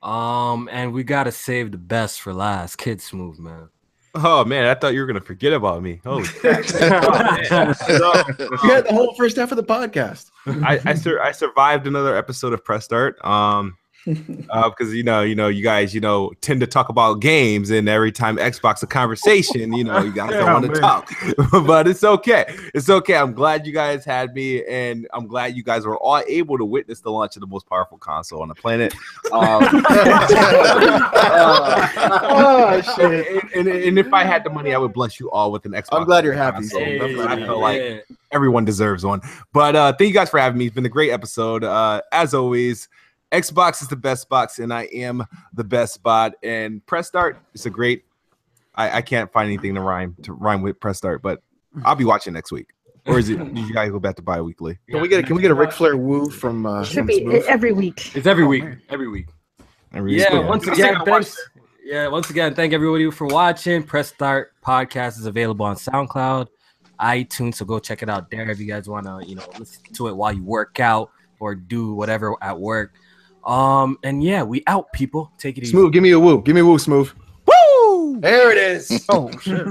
And we gotta save the best for last. Kid Smooth, man. Oh man, I thought you were gonna forget about me. Holy crap. You had the whole first half of the podcast. I survived another episode of Press Start. Because you guys tend to talk about games, and every time Xbox a conversation, you guys don't want to talk. But it's okay. I'm glad you guys had me, and I'm glad you guys were all able to witness the launch of the most powerful console on the planet. Oh shit! And if I had the money, I would bless you all with an Xbox. I'm glad you're happy. I feel like everyone deserves one. But thank you guys for having me. It's been a great episode. As always, Xbox is the best box, and I am the best bot. And Press Start is a great. I can't find anything to rhyme with Press Start, but I'll be watching next week. Or is it? Do you guys go back to bi-weekly? Can we get a Ric Flair woo from? Should be every week. It's every week. Every week. Once again, thank everybody for watching. Press Start podcast is available on SoundCloud, iTunes, so go check it out there if you guys want to, listen to it while you work out or do whatever at work. And yeah, we out, people. Take it easy. Smooth, give me a woo. Give me a woo, Smooth. Woo! There it is. Oh shit.